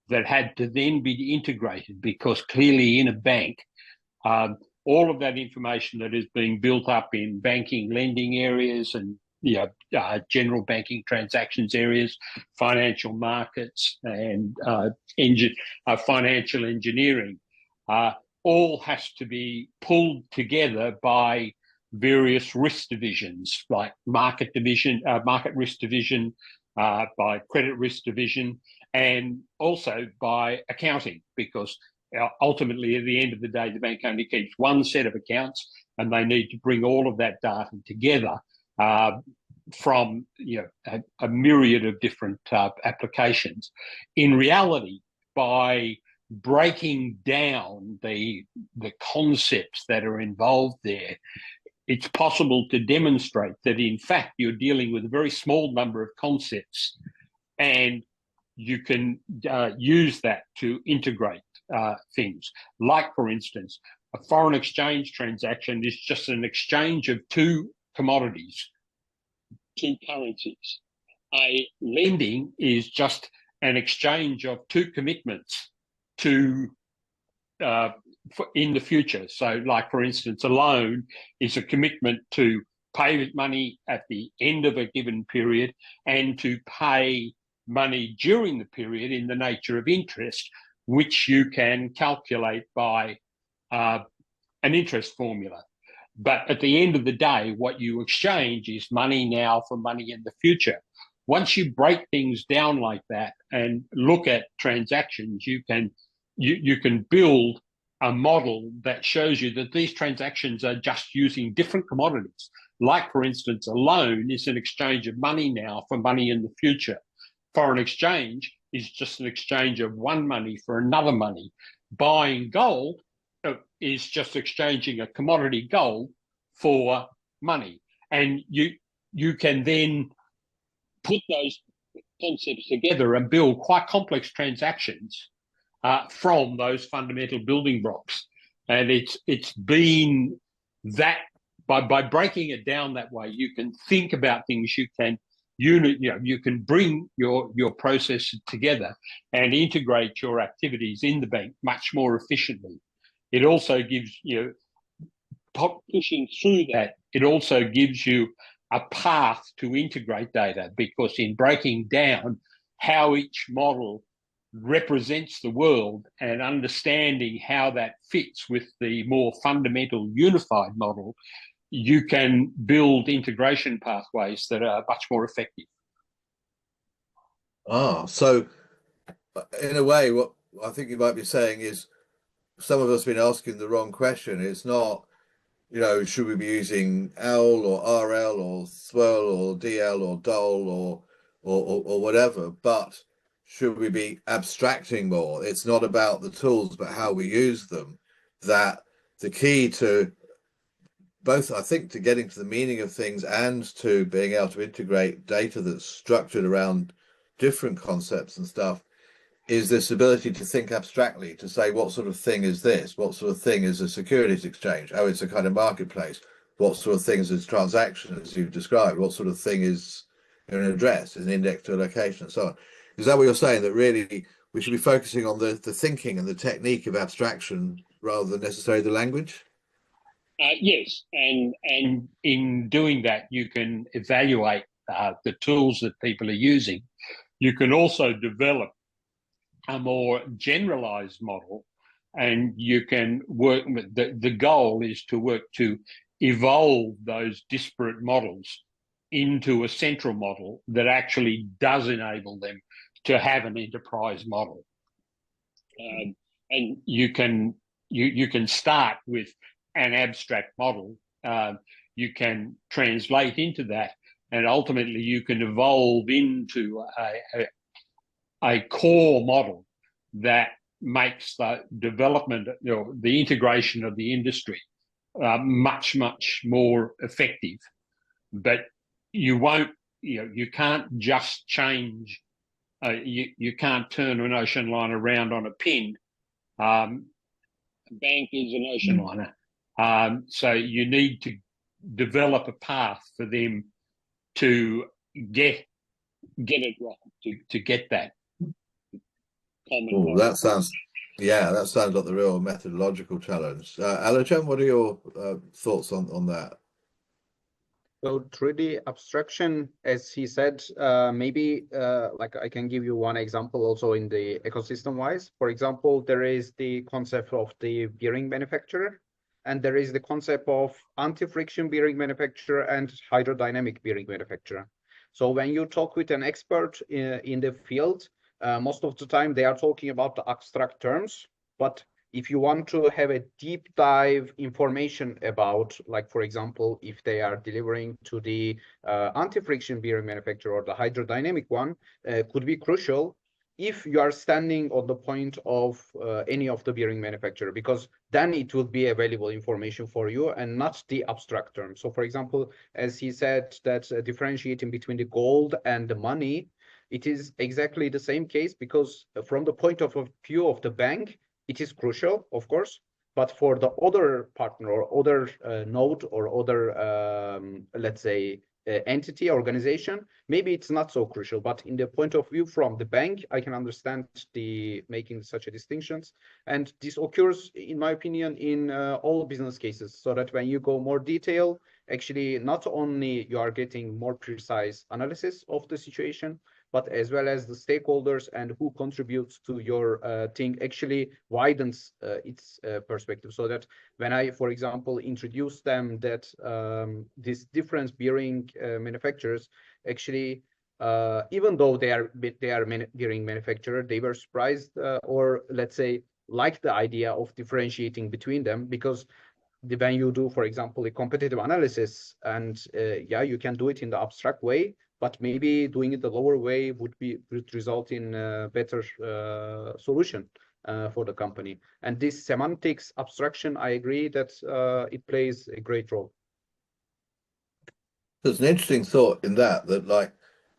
that had to then be integrated, because clearly in a bank, all of that information that is being built up in banking, lending areas, and general banking transactions areas, financial markets, and financial engineering, all has to be pulled together by various risk divisions, like market risk division, by credit risk division, and also by accounting, because ultimately at the end of the day, the bank only keeps one set of accounts, and they need to bring all of that data together from a myriad of different applications. In reality, by breaking down the concepts that are involved there, it's possible to demonstrate that, in fact, you're dealing with a very small number of concepts, and you can use that to integrate things. Like, for instance, a foreign exchange transaction is just an exchange of two commodities, two currencies. A lending is just an exchange of two commitments to in the future. So, like, for instance, a loan is a commitment to pay money at the end of a given period and to pay money during the period in the nature of interest, which you can calculate by an interest formula. But at the end of the day, what you exchange is money now for money in the future. once you break things down like that and look at transactions, you can build a model that shows you that these transactions are just using different commodities. Like, for instance, a loan is an exchange of money now for money in the future. Foreign exchange is just an exchange of one money for another money. Buying gold is just exchanging a commodity gold for money. And you can then put those concepts together and build quite complex transactions from those fundamental building blocks. And it's been that by breaking it down that way, you can think about things, you can bring your process together and integrate your activities in the bank much more efficiently. It also gives pushing through that, it also gives you a path to integrate data, because in breaking down how each model represents the world and understanding how that fits with the more fundamental unified model, you can build integration pathways that are much more effective. So in a way, what I think you might be saying is some of us have been asking the wrong question. It's not, should we be using OWL or RL or SWIRL or DL or DOL or whatever, but should we be abstracting more? It's not about the tools, but how we use them. That the key to both, I think, to getting to the meaning of things and to being able to integrate data that's structured around different concepts and stuff is this ability to think abstractly, to say, what sort of thing is this? What sort of thing is a securities exchange? Oh, it's a kind of marketplace. What sort of thing is a transaction, as you've described? What sort of thing is an address, an index to a location, and so on? Is that what you're saying, that really we should be focusing on the thinking and the technique of abstraction rather than necessarily the language? Yes, and in doing that, you can evaluate the tools that people are using. You can also develop a more generalized model, and you can work with the goal is to work to evolve those disparate models into a central model that actually does enable them to have an enterprise model. And you can start with an abstract model. You can translate into that, and ultimately you can evolve into a core model that makes the development, the integration of the industry much more effective. But you won't, you can't just change. You can't turn an ocean liner around on a pin. A bank is an ocean liner, so you need to develop a path for them to get it right, to get that. Oh, that sounds like the real methodological challenge. Alican, what are your thoughts on that? So 3D abstraction, as he said, maybe like I can give you one example also in the ecosystem wise. For example, there is the concept of the bearing manufacturer, and there is the concept of anti-friction bearing manufacturer and hydrodynamic bearing manufacturer. So when you talk with an expert in the field, most of the time they are talking about the abstract terms, but if you want to have a deep dive information about, like, for example, if they are delivering to the anti-friction bearing manufacturer or the hydrodynamic one, could be crucial if you are standing on the point of any of the bearing manufacturer, because then it will be available information for you and not the abstract term. So for example, as he said, that differentiating between the gold and the money, it is exactly the same case, because from the point of view of the bank, it is crucial, of course, but for the other partner or other node or other, let's say, entity, organization, maybe it's not so crucial. But in the point of view from the bank, I can understand the making such a distinctions. And this occurs, in my opinion, in all business cases, so that when you go more detail, actually, not only you are getting more precise analysis of the situation, but as well as the stakeholders and who contributes to your thing actually widens its perspective. So that when I, for example, introduce them that this difference bearing manufacturers, actually even though they are gearing manufacturer, they were surprised, or let's say like the idea of differentiating between them, because when you do, for example, a competitive analysis, and yeah, you can do it in the abstract way, but maybe doing it the lower way would result in a better solution for the company. And this semantics abstraction, I agree that it plays a great role. There's an interesting thought in that like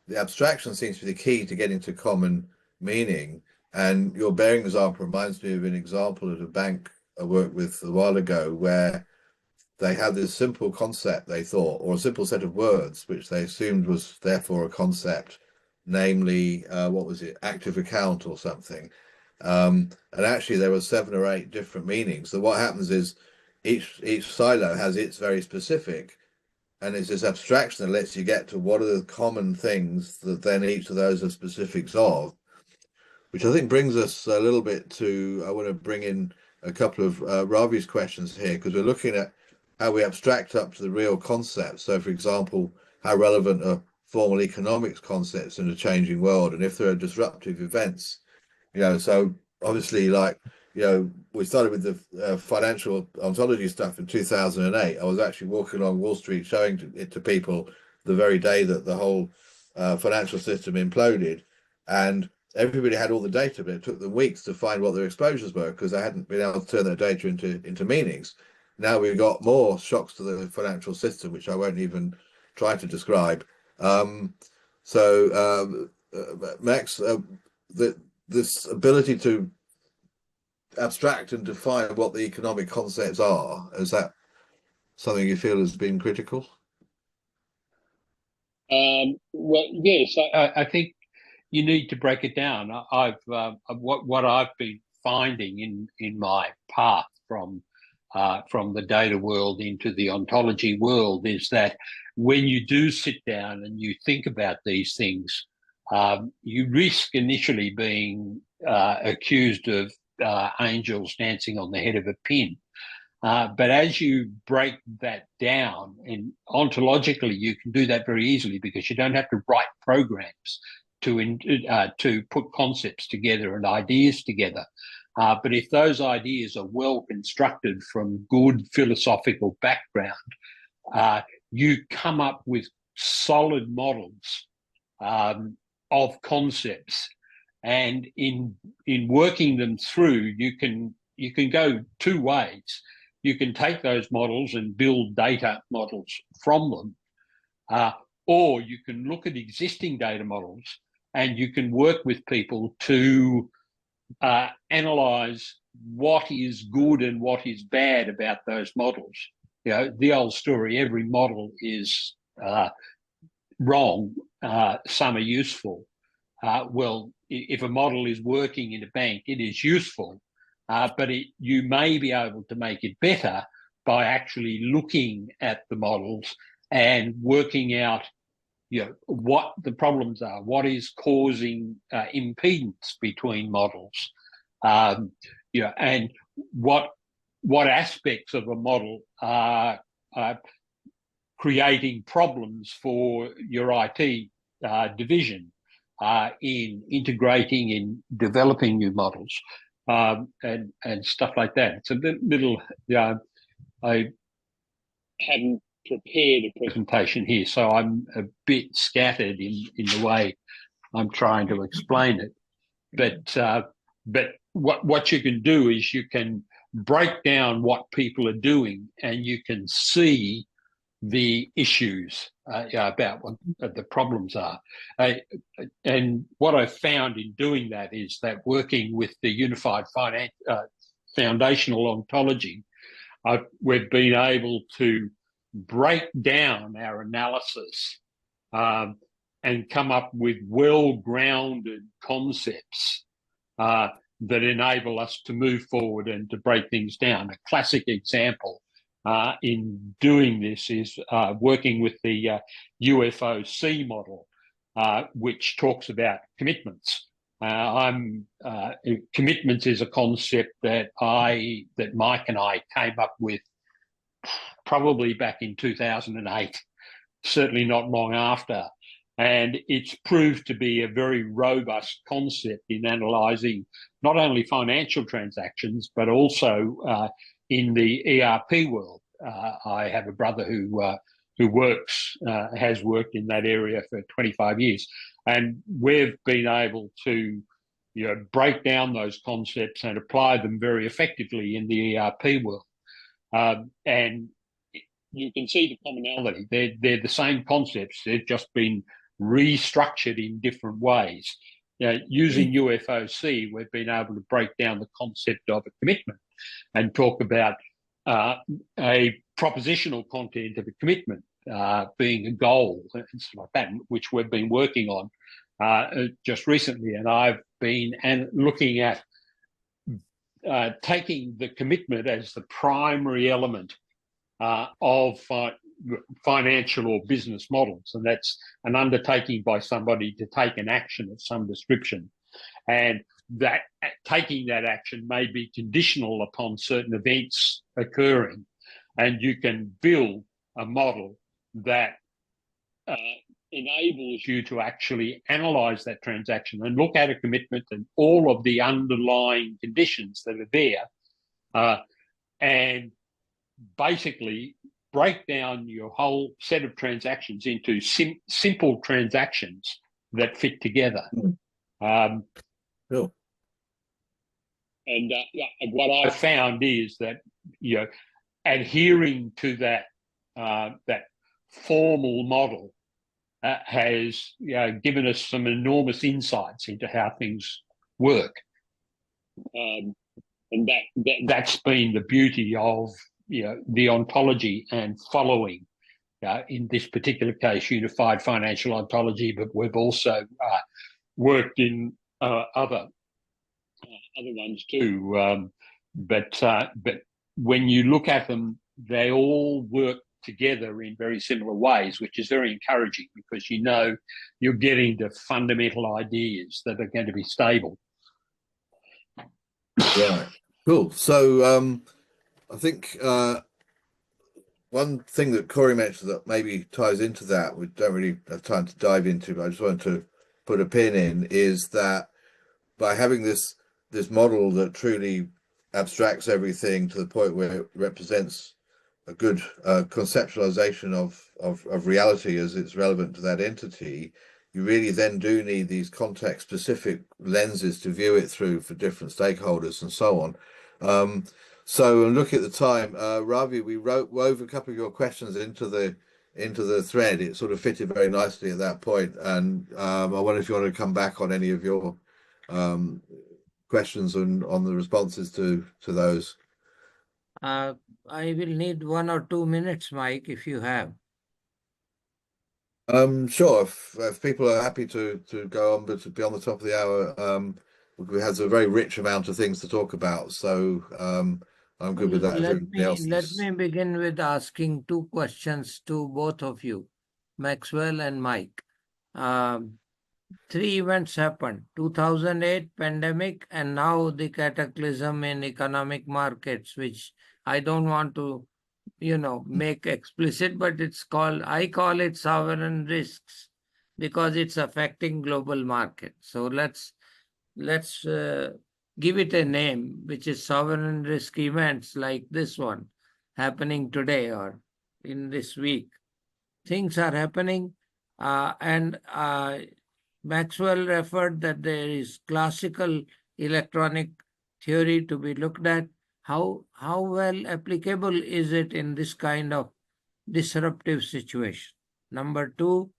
the abstraction seems to be the key to getting to common meaning. And your bearing example reminds me of an example at a bank I worked with a while ago, where they had this simple concept, they thought, or a simple set of words, which they assumed was therefore a concept, namely, what was it, active account or something. And actually there were 7 or 8 different meanings. So what happens is each silo has its very specific, and it's this abstraction that lets you get to what are the common things that then each of those are specifics of, which I think brings us a little bit to, I want to bring in a couple of Ravi's questions here, because we're looking at how we abstract up to the real concepts. So, for example, how relevant are formal economics concepts in a changing world, and if there are disruptive events, so obviously, like, we started with the financial ontology stuff in 2008. I was actually walking along Wall Street showing it to people the very day that the whole financial system imploded, and everybody had all the data, but it took them weeks to find what their exposures were, because they hadn't been able to turn that data into meanings. Now we've got more shocks to the financial system, which I won't even try to describe. Max, this ability to abstract and define what the economic concepts are, is that something you feel has been critical? Well, yes, I think you need to break it down. What I've been finding in my path from the data world into the ontology world is that when you do sit down and you think about these things, you risk initially being accused of angels dancing on the head of a pin. But as you break that down, and ontologically, you can do that very easily, because you don't have to write programs to put concepts together and ideas together. But if those ideas are well constructed from good philosophical background, you come up with solid models of concepts, and in working them through, you can go 2 ways. You can take those models and build data models from them, or you can look at existing data models and you can work with people to analyze what is good and what is bad about those models. The old story, every model is wrong, some are useful. Well, if a model is working in a bank, it is useful, but you may be able to make it better by actually looking at the models and working out what the problems are, what is causing impedance between models, and what aspects of a model are creating problems for your IT division in integrating, in developing new models, and stuff like that. It's a little, I hadn't prepared a presentation here, so I'm a bit scattered in the way I'm trying to explain it. But what you can do is you can break down what people are doing, and you can see the issues about what the problems are. And what I found in doing that is that working with the Unified Foundational Ontology, we've been able to break down our analysis and come up with well-grounded concepts that enable us to move forward and to break things down. A classic example in doing this is working with the UFOC model, which talks about commitments. Commitments is a concept that Mike and I came up with probably back in 2008, certainly not long after. And it's proved to be a very robust concept in analysing not only financial transactions, but also in the ERP world. I have a brother who has worked in that area for 25 years. And we've been able to break down those concepts and apply them very effectively in the ERP world. And you can see the commonality. They're the same concepts. They've just been restructured in different ways. Using UFOC, we've been able to break down the concept of a commitment and talk about a propositional content of a commitment being a goal and stuff like that, which we've been working on just recently. And I've been looking at taking the commitment as the primary element of financial or business models, and that's an undertaking by somebody to take an action of some description, and that taking that action may be conditional upon certain events occurring, and you can build a model that enables you to actually analyze that transaction and look at a commitment and all of the underlying conditions that are there, and basically break down your whole set of transactions into simple transactions that fit together. Cool. And what I found is that adhering to that formal model has given us some enormous insights into how things work, and that's been the beauty of the ontology and following, in this particular case, unified financial ontology, but we've also worked in other ones too. But when you look at them, they all work together in very similar ways, which is very encouraging, because you're getting to fundamental ideas that are going to be stable. Right. Cool. So I think one thing that Cory mentioned that maybe ties into that, we don't really have time to dive into, but I just wanted to put a pin in, is that by having this model that truly abstracts everything to the point where it represents a good conceptualization of reality as it's relevant to that entity, you really then do need these context-specific lenses to view it through for different stakeholders and so on. So look at the time, Ravi, we wove a couple of your questions into the thread. It sort of fitted very nicely at that point, and I wonder if you want to come back on any of your questions on the responses to those. I will need 1 or 2 minutes, Mike, if you have. Sure. If people are happy to go on, but to be on the top of the hour, we have a very rich amount of things to talk about. So I'm good with that. Let me begin with asking 2 questions to both of you, Maxwell and Mike. 3 events happened: 2008 pandemic, and now the cataclysm in economic markets, which I don't want to, make explicit, but I call it sovereign risks, because it's affecting global markets. So let's give it a name, which is sovereign risk events like this one happening today or in this week. Things are happening, and Maxwell referred that there is classical electronic theory to be looked at. How well applicable is it in this kind of disruptive situation? Number 2,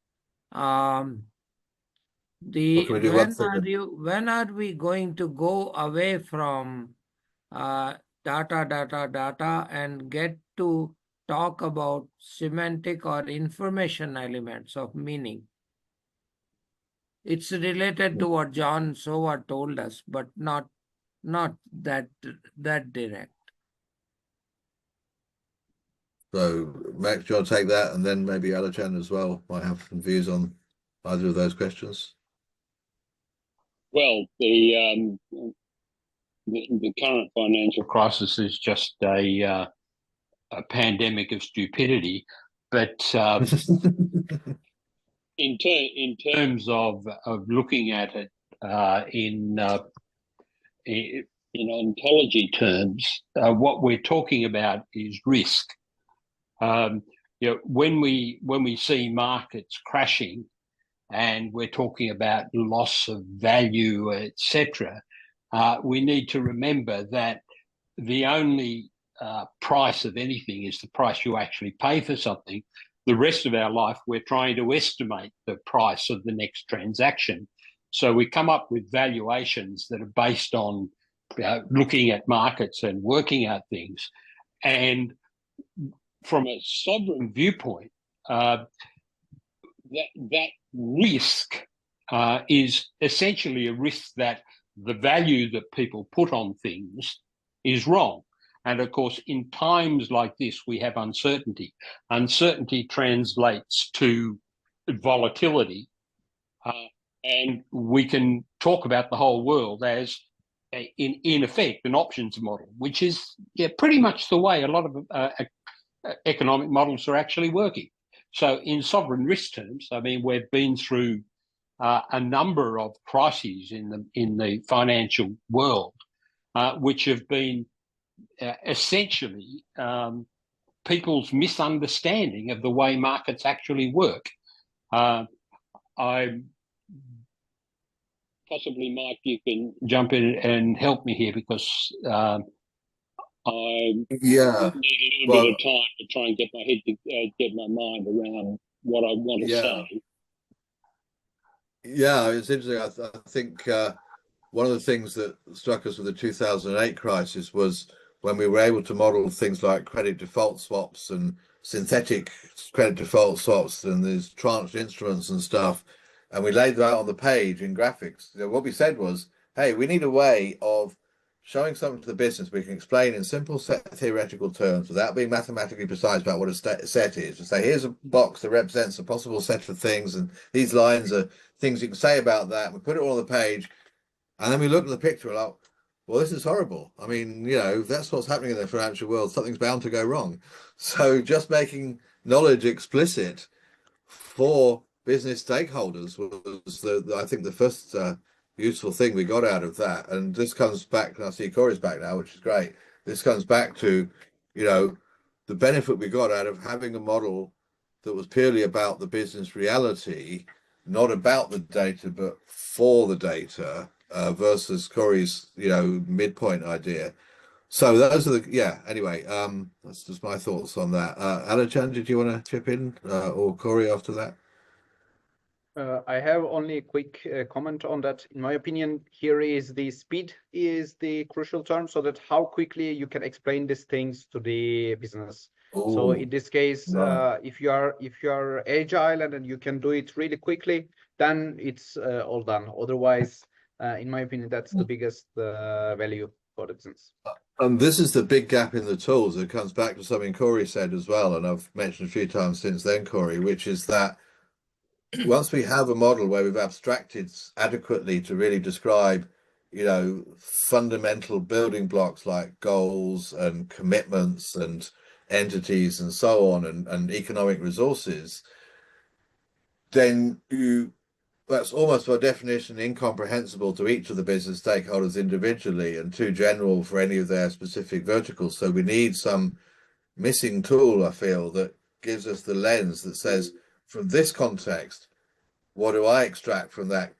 when are we going to go away from data and get to talk about semantic or information elements of meaning? It's related to what John Sowa told us, but not that direct. So, Max, do you want to take that, and then maybe Alican as well might have some views on either of those questions? Well, the current financial crisis is just a pandemic of stupidity, but in terms of looking at it in ontology terms, what we're talking about is risk. When we see markets crashing, and we're talking about loss of value, etc., we need to remember that the only price of anything is the price you actually pay for something. The rest of our life, we're trying to estimate the price of the next transaction. So we come up with valuations that are based on looking at markets and working out things. And from a sovereign viewpoint, that risk is essentially a risk that the value that people put on things is wrong. And of course, in times like this, we have uncertainty. Uncertainty translates to volatility. And we can talk about the whole world as, in effect, an options model, which is pretty much the way a lot of economic models are actually working. So in sovereign risk terms, I mean, we've been through a number of crises in the financial world, which have been essentially people's misunderstanding of the way markets actually work. I possibly, Mike, you can jump in and help me here, because I need a little bit of time to try and get my head to get my mind around what I want to say. Yeah, it's interesting. I think one of the things that struck us with the 2008 crisis was when we were able to model things like credit default swaps and synthetic credit default swaps and these tranched instruments and stuff, and we laid them out on the page in graphics. What we said was, hey, we need a way of showing something to the business we can explain in simple theoretical terms without being mathematically precise about what a set is. To say, here's a box that represents a possible set of things, and these lines are things you can say about that. We put it all on the page, and then we look at the picture and like, well, this is horrible. I mean, that's what's happening in the financial world. Something's bound to go wrong. So just making knowledge explicit for business stakeholders was, I think, the first useful thing we got out of that. And this comes back, and I see Cory's back now, which is great. This comes back to, the benefit we got out of having a model that was purely about the business reality, not about the data, but for the data, versus Cory's, midpoint idea. So those are anyway, that's just my thoughts on that. Alican, did you want to chip in, or Cory after that? I have only a quick comment on that. In my opinion, here is the speed is the crucial term, so that how quickly you can explain these things to the business. So in this case, if you are agile and then you can do it really quickly, then it's all done. Otherwise, in my opinion, that's the biggest value for the business. And this is the big gap in the tools. It comes back to something Cory said as well, and I've mentioned a few times since then, Cory, which is that once we have a model where we've abstracted adequately to really describe, fundamental building blocks like goals and commitments and entities and so on, and economic resources, then that's almost by definition incomprehensible to each of the business stakeholders individually and too general for any of their specific verticals. So we need some missing tool, I feel, that gives us the lens that says, from this context, what do I extract from that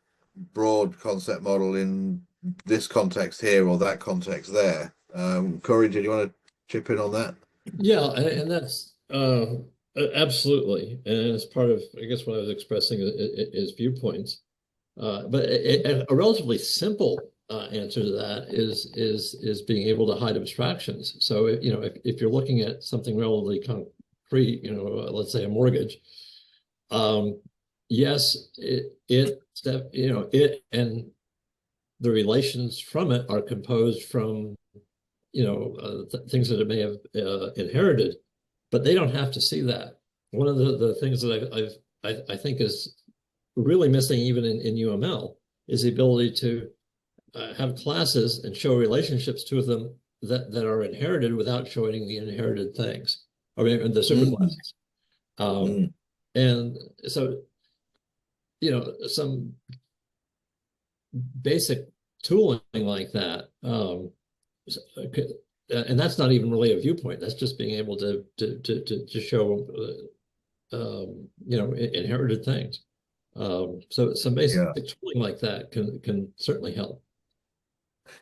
broad concept model in this context here or that context there? Cory, did you want to chip in on that? Yeah, and that's absolutely, and it's part of, I guess, what I was expressing is viewpoints. But a relatively simple answer to that is being able to hide abstractions. So if you're looking at something relatively concrete, let's say a mortgage, yes, it and the relations from it are composed from things that it may have inherited, but they don't have to see that. One of the things that I think is really missing even in UML is the ability to have classes and show relationships to them that are inherited without showing the inherited things. I mean, the superclasses. And so some basic tooling like that, and that's not even really a viewpoint. That's just being able to show, inherited things. So some basic tooling like that can certainly help.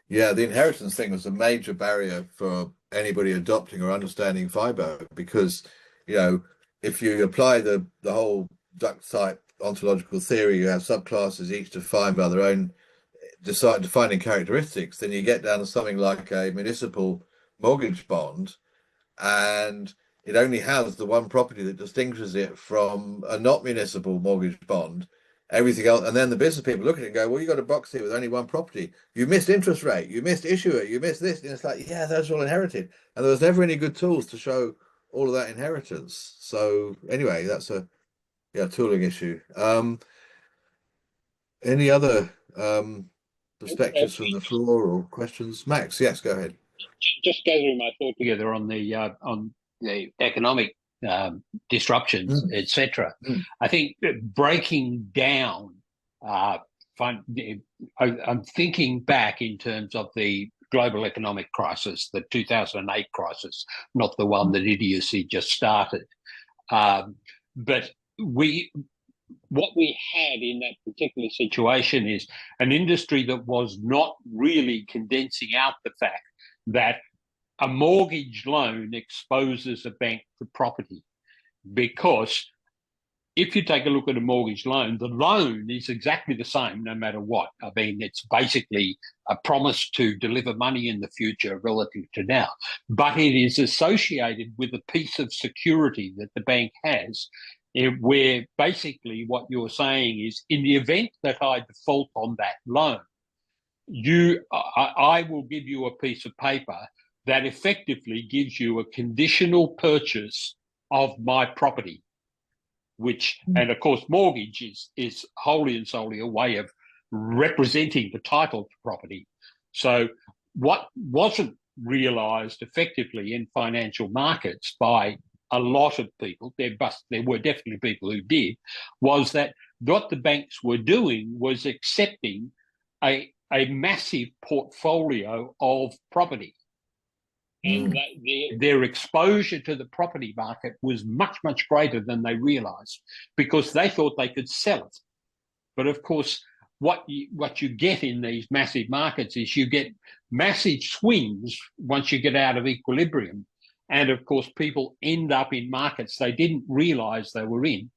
Yeah, the inheritance thing was a major barrier for anybody adopting or understanding FIBO, because, if you apply the whole duck type ontological theory, you have subclasses each defined by their own defining characteristics, then you get down to something like a municipal mortgage bond, and it only has the one property that distinguishes it from a not municipal mortgage bond. Everything else, and then the business people look at it and go, well, you got a box here with only one property. You missed interest rate, you missed issuer, you missed this. And it's like, yeah, that's all inherited. And there was never any good tools to show all of that inheritance. So anyway, that's a tooling issue. Any other perspectives from the floor or questions? Max, yes, go ahead. Just gathering my thought together on the economic disruptions, etc. I think breaking down, I'm thinking back in terms of the global economic crisis, the 2008 crisis, not the one that idiocy just started. But what we had in that particular situation is an industry that was not really condensing out the fact that a mortgage loan exposes a bank to property, because if you take a look at a mortgage loan, the loan is exactly the same no matter what. I mean, it's basically a promise to deliver money in the future relative to now, but it is associated with a piece of security that the bank has, where basically what you're saying is, in the event that I default on that loan, I will give you a piece of paper that effectively gives you a conditional purchase of my property, and of course, mortgage is wholly and solely a way of representing the title to property. So what wasn't realized effectively in financial markets by a lot of people, there were definitely people who did, was that what the banks were doing was accepting a massive portfolio of property. And their exposure to the property market was much, much greater than they realized, because they thought they could sell it. But of course, what you get in these massive markets is you get massive swings once you get out of equilibrium. And of course, people end up in markets they didn't realize they were in,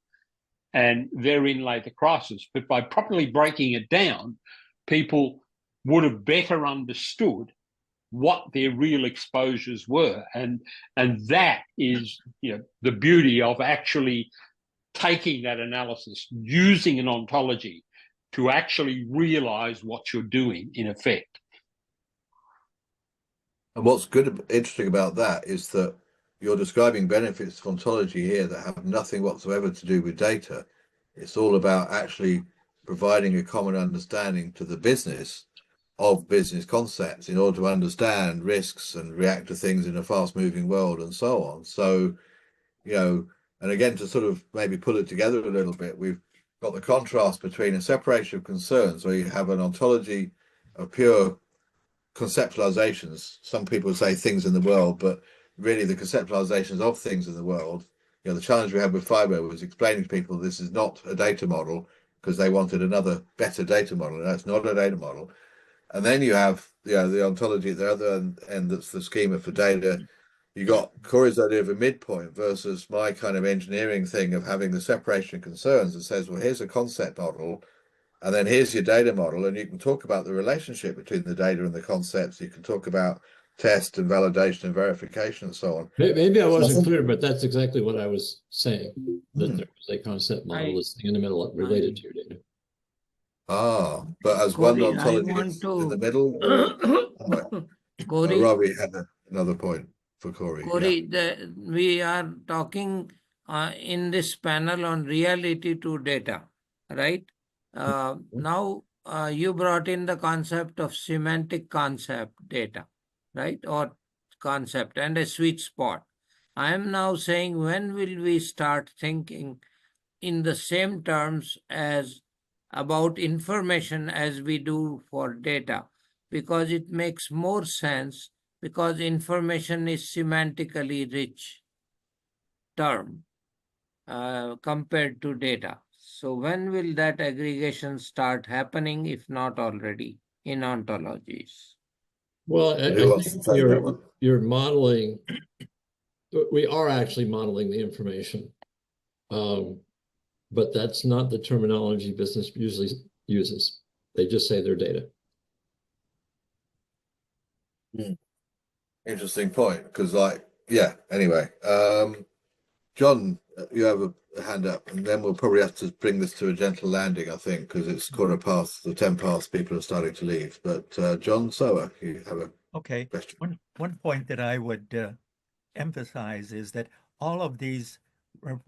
and therein lay the crisis. But by properly breaking it down, people would have better understood what their real exposures were, and that is the beauty of actually taking that analysis, using an ontology to actually realize what you're doing in effect. And what's interesting about that is that you're describing benefits of ontology here that have nothing whatsoever to do with data. It's all about actually providing a common understanding to the business of business concepts in order to understand risks and react to things in a fast-moving world and so on. So, and again, to sort of maybe pull it together a little bit, we've got the contrast between a separation of concerns where you have an ontology of pure conceptualizations. Some people say things in the world, but really the conceptualizations of things in the world. The challenge we had with FIBO was explaining to people this is not a data model, because they wanted another better data model, and that's not a data model. And then you have the ontology at the other end, that's the schema for data. You got Cory's idea of a midpoint versus my kind of engineering thing of having the separation of concerns that says, well, here's a concept model, and then here's your data model, and you can talk about the relationship between the data and the concepts. You can talk about test and validation and verification and so on. Maybe I wasn't clear, but that's exactly what I was saying, that there was a concept model in the middle related to your data. But as Cory, one ontology in the middle? Cory, Robbie had another point for Cory. Cory, we are talking in this panel on reality to data, right? Now, you brought in the concept of semantic concept data, right? Or concept and a sweet spot. I am now saying, when will we start thinking in the same terms as about information as we do for data, because it makes more sense, because information is semantically rich term compared to data. So when will that aggregation start happening, if not already, in ontologies? Well, Who I wants to think take that one? you're modeling, we are actually modeling the information. But that's not the terminology business usually uses. They just say their data. Interesting point, because anyway, John, you have a hand up, and then we'll probably have to bring this to a gentle landing, I think, because it's 10 past, people are starting to leave. But John Sower, you have a question. One point that I would emphasize is that all of these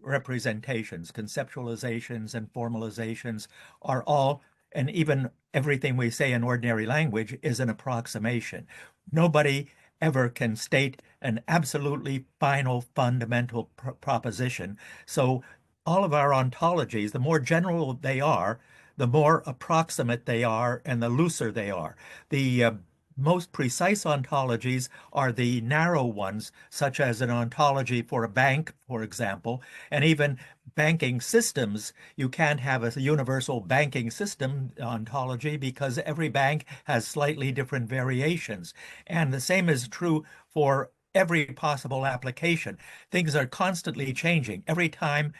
representations, conceptualizations, and formalizations are all, and even everything we say in ordinary language is an approximation. Nobody ever can state an absolutely final fundamental proposition. So all of our ontologies, the more general they are, the more approximate they are and the looser they are. The most precise ontologies are the narrow ones, such as an ontology for a bank, for example, and even banking systems. You can't have a universal banking system ontology because every bank has slightly different variations. And the same is true for every possible application. Things are constantly changing. Every time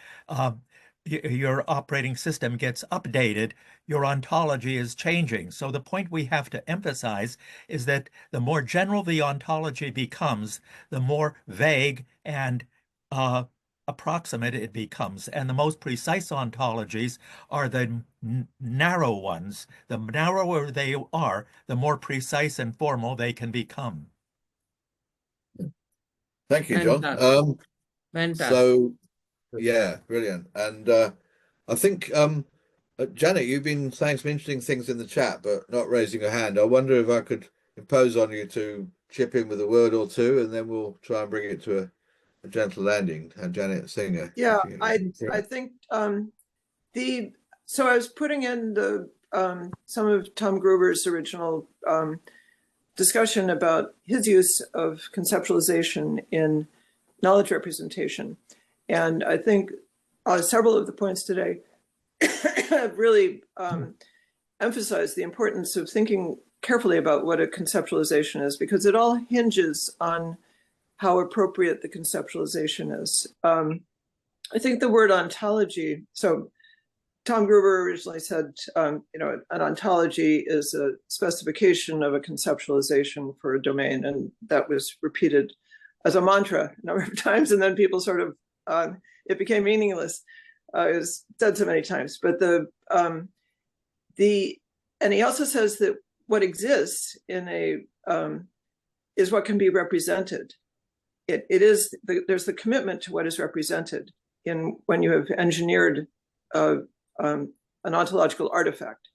your operating system gets updated, your ontology is changing. So the point we have to emphasize is that the more general the ontology becomes, the more vague and approximate it becomes. And the most precise ontologies are the narrow ones. The narrower they are, the more precise and formal they can become. Thank you, John. Fantastic. So, yeah, brilliant. And I think, Janet, you've been saying some interesting things in the chat, but not raising your hand. I wonder if I could impose on you to chip in with a word or two, and then we'll try and bring it to a gentle landing. And Janet Singer. Yeah, I think so I was putting in the some of Tom Gruber's original discussion about his use of conceptualization in knowledge representation. And I think several of the points today have really emphasized the importance of thinking carefully about what a conceptualization is, because it all hinges on how appropriate the conceptualization is. I think the word ontology, so Tom Gruber originally said, an ontology is a specification of a conceptualization for a domain, and that was repeated as a mantra a number of times, and then people sort of, it became meaningless. It was said so many times, but and he also says that what exists in is what can be represented. There's the commitment to what is represented in when you have engineered an ontological artifact.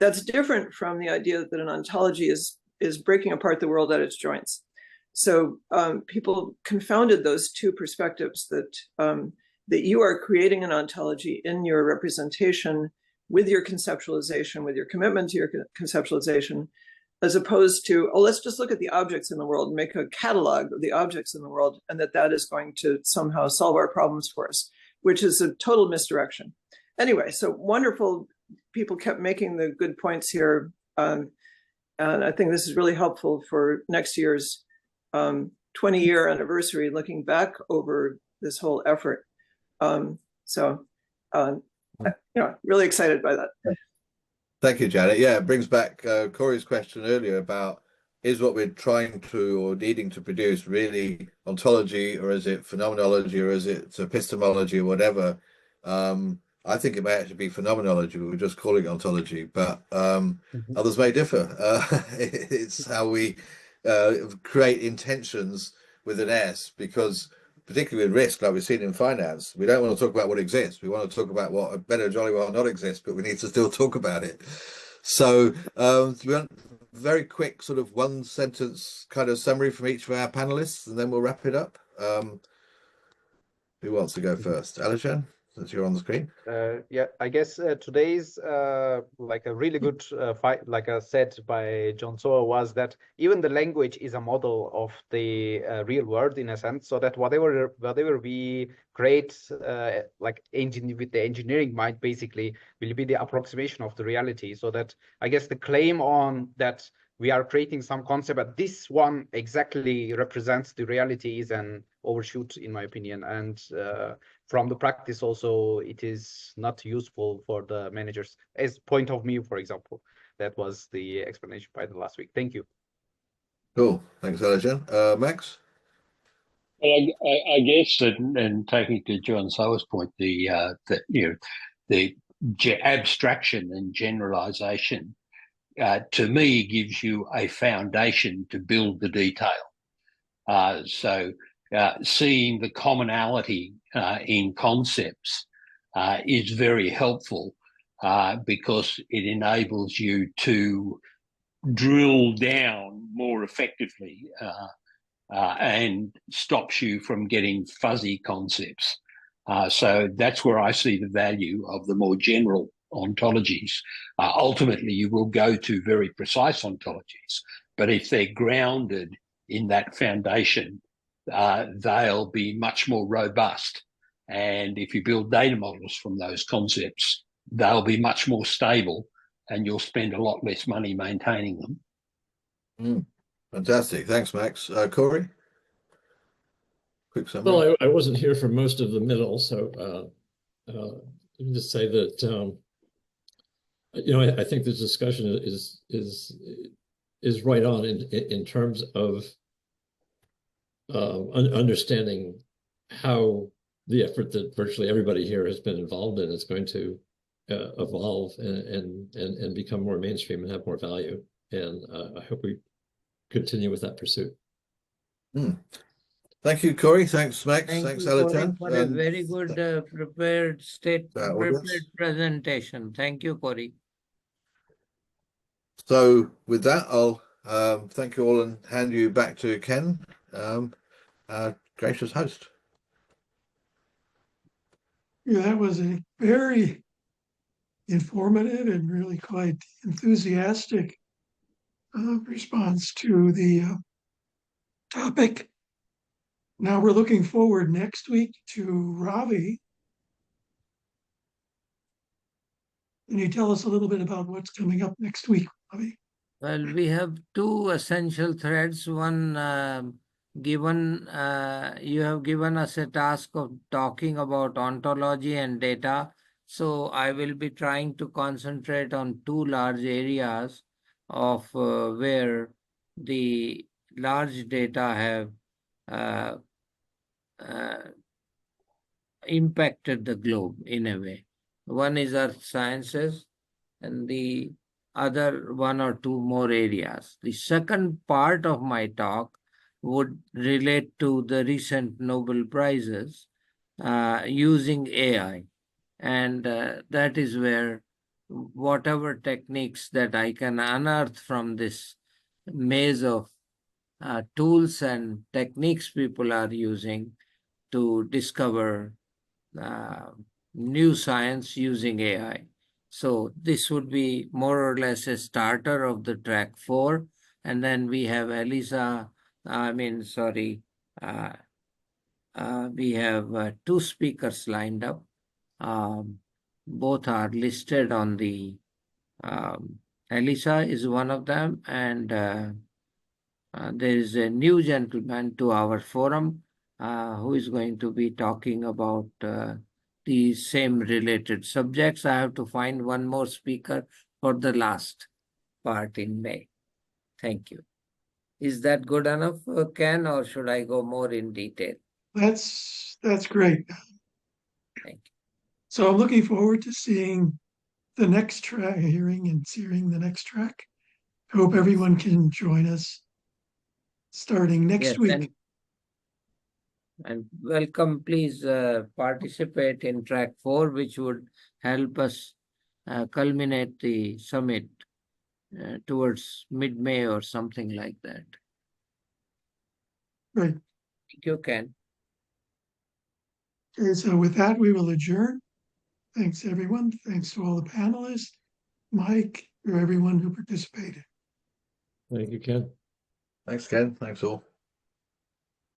That's different from the idea that an ontology is breaking apart the world at its joints. So people confounded those two perspectives, that you are creating an ontology in your representation with your conceptualization, with your commitment to your conceptualization, as opposed to, oh, let's just look at the objects in the world and make a catalog of the objects in the world, and that is going to somehow solve our problems for us, which is a total misdirection. Anyway, so wonderful. People kept making the good points here. And I think this is really helpful for next year's 20-year anniversary, looking back over this whole effort. Really excited by that. Thank you, Janet. Yeah, it brings back Cory's question earlier about, is what we're trying to or needing to produce really ontology, or is it phenomenology, or is it epistemology, or whatever? I think it may actually be phenomenology. We're just calling it ontology, but others may differ. It's how we create intentions with an S, because particularly with risk, like we've seen in finance, we don't want to talk about what exists. We want to talk about what better jolly well not exists, but we need to still talk about it. So we want very quick sort of one sentence kind of summary from each of our panelists, and then we'll wrap it up. Who wants to go first? Alican? since you're on the screen. Yeah, I guess today's like a really good fight, like I said by John Soa, was that even the language is a model of the real world in a sense, so that whatever we create, like with the engineering mind, basically will be the approximation of the reality. So that I guess the claim on that we are creating some concept, but this one exactly represents the reality is an overshoot, in my opinion. And from the practice also, it is not useful for the managers as point of view, for example. That was the explanation by the last week. Thank you. Cool. Thanks, Alican. Max? Well, I guess that, and taking to John Sower's point, the abstraction and generalization to me gives you a foundation to build the detail. So seeing the commonality in concepts is very helpful because it enables you to drill down more effectively and stops you from getting fuzzy concepts. So that's where I see the value of the more general ontologies. Ultimately, you will go to very precise ontologies, but if they're grounded in that foundation, they'll be much more robust. And if you build data models from those concepts, they'll be much more stable and you'll spend a lot less money maintaining them. Fantastic. Thanks, Max. Cory? Quick summary. Well, I wasn't here for most of the middle, so let me just say that I think this discussion is right on in terms of understanding how the effort that virtually everybody here has been involved in is going to evolve and become more mainstream and have more value. And I hope we continue with that pursuit. Thank you, Cory. Thanks, Max. Thanks, Alican. For a And very good prepared presentation. Thank you, Cory. So with that, I'll thank you all and hand you back to Ken, our gracious host. Yeah, that was a very informative and really quite enthusiastic response to the topic. Now we're looking forward next week to Ravi. Can you tell us a little bit about what's coming up next week, Ravi? Well, we have two essential threads. One, you have given us a task of talking about ontology and data. So I will be trying to concentrate on two large areas of where the large data have impacted the globe in a way. One is earth sciences and the other one or two more areas. The second part of my talk would relate to the recent Nobel Prizes using AI. And that is where whatever techniques that I can unearth from this maze of tools and techniques people are using to discover new science using AI. So this would be more or less a starter of the track 4. And then we have we have two speakers lined up. Both are listed on the, Elisa is one of them, and there is a new gentleman to our forum who is going to be talking about the same related subjects. I have to find one more speaker for the last part in May. Thank you. Is that good enough, Ken, or should I go more in detail? That's great. Thank you. So I'm looking forward to seeing the next track, hearing the next track. I hope everyone can join us starting next week. And welcome, please participate in track 4, which would help us culminate the summit towards mid-May or something like that. Right. Thank you, Ken. Okay, so with that, we will adjourn. Thanks, everyone. Thanks to all the panelists, Mike, to everyone who participated. Thank you, Ken. Thanks, Ken. Thanks all.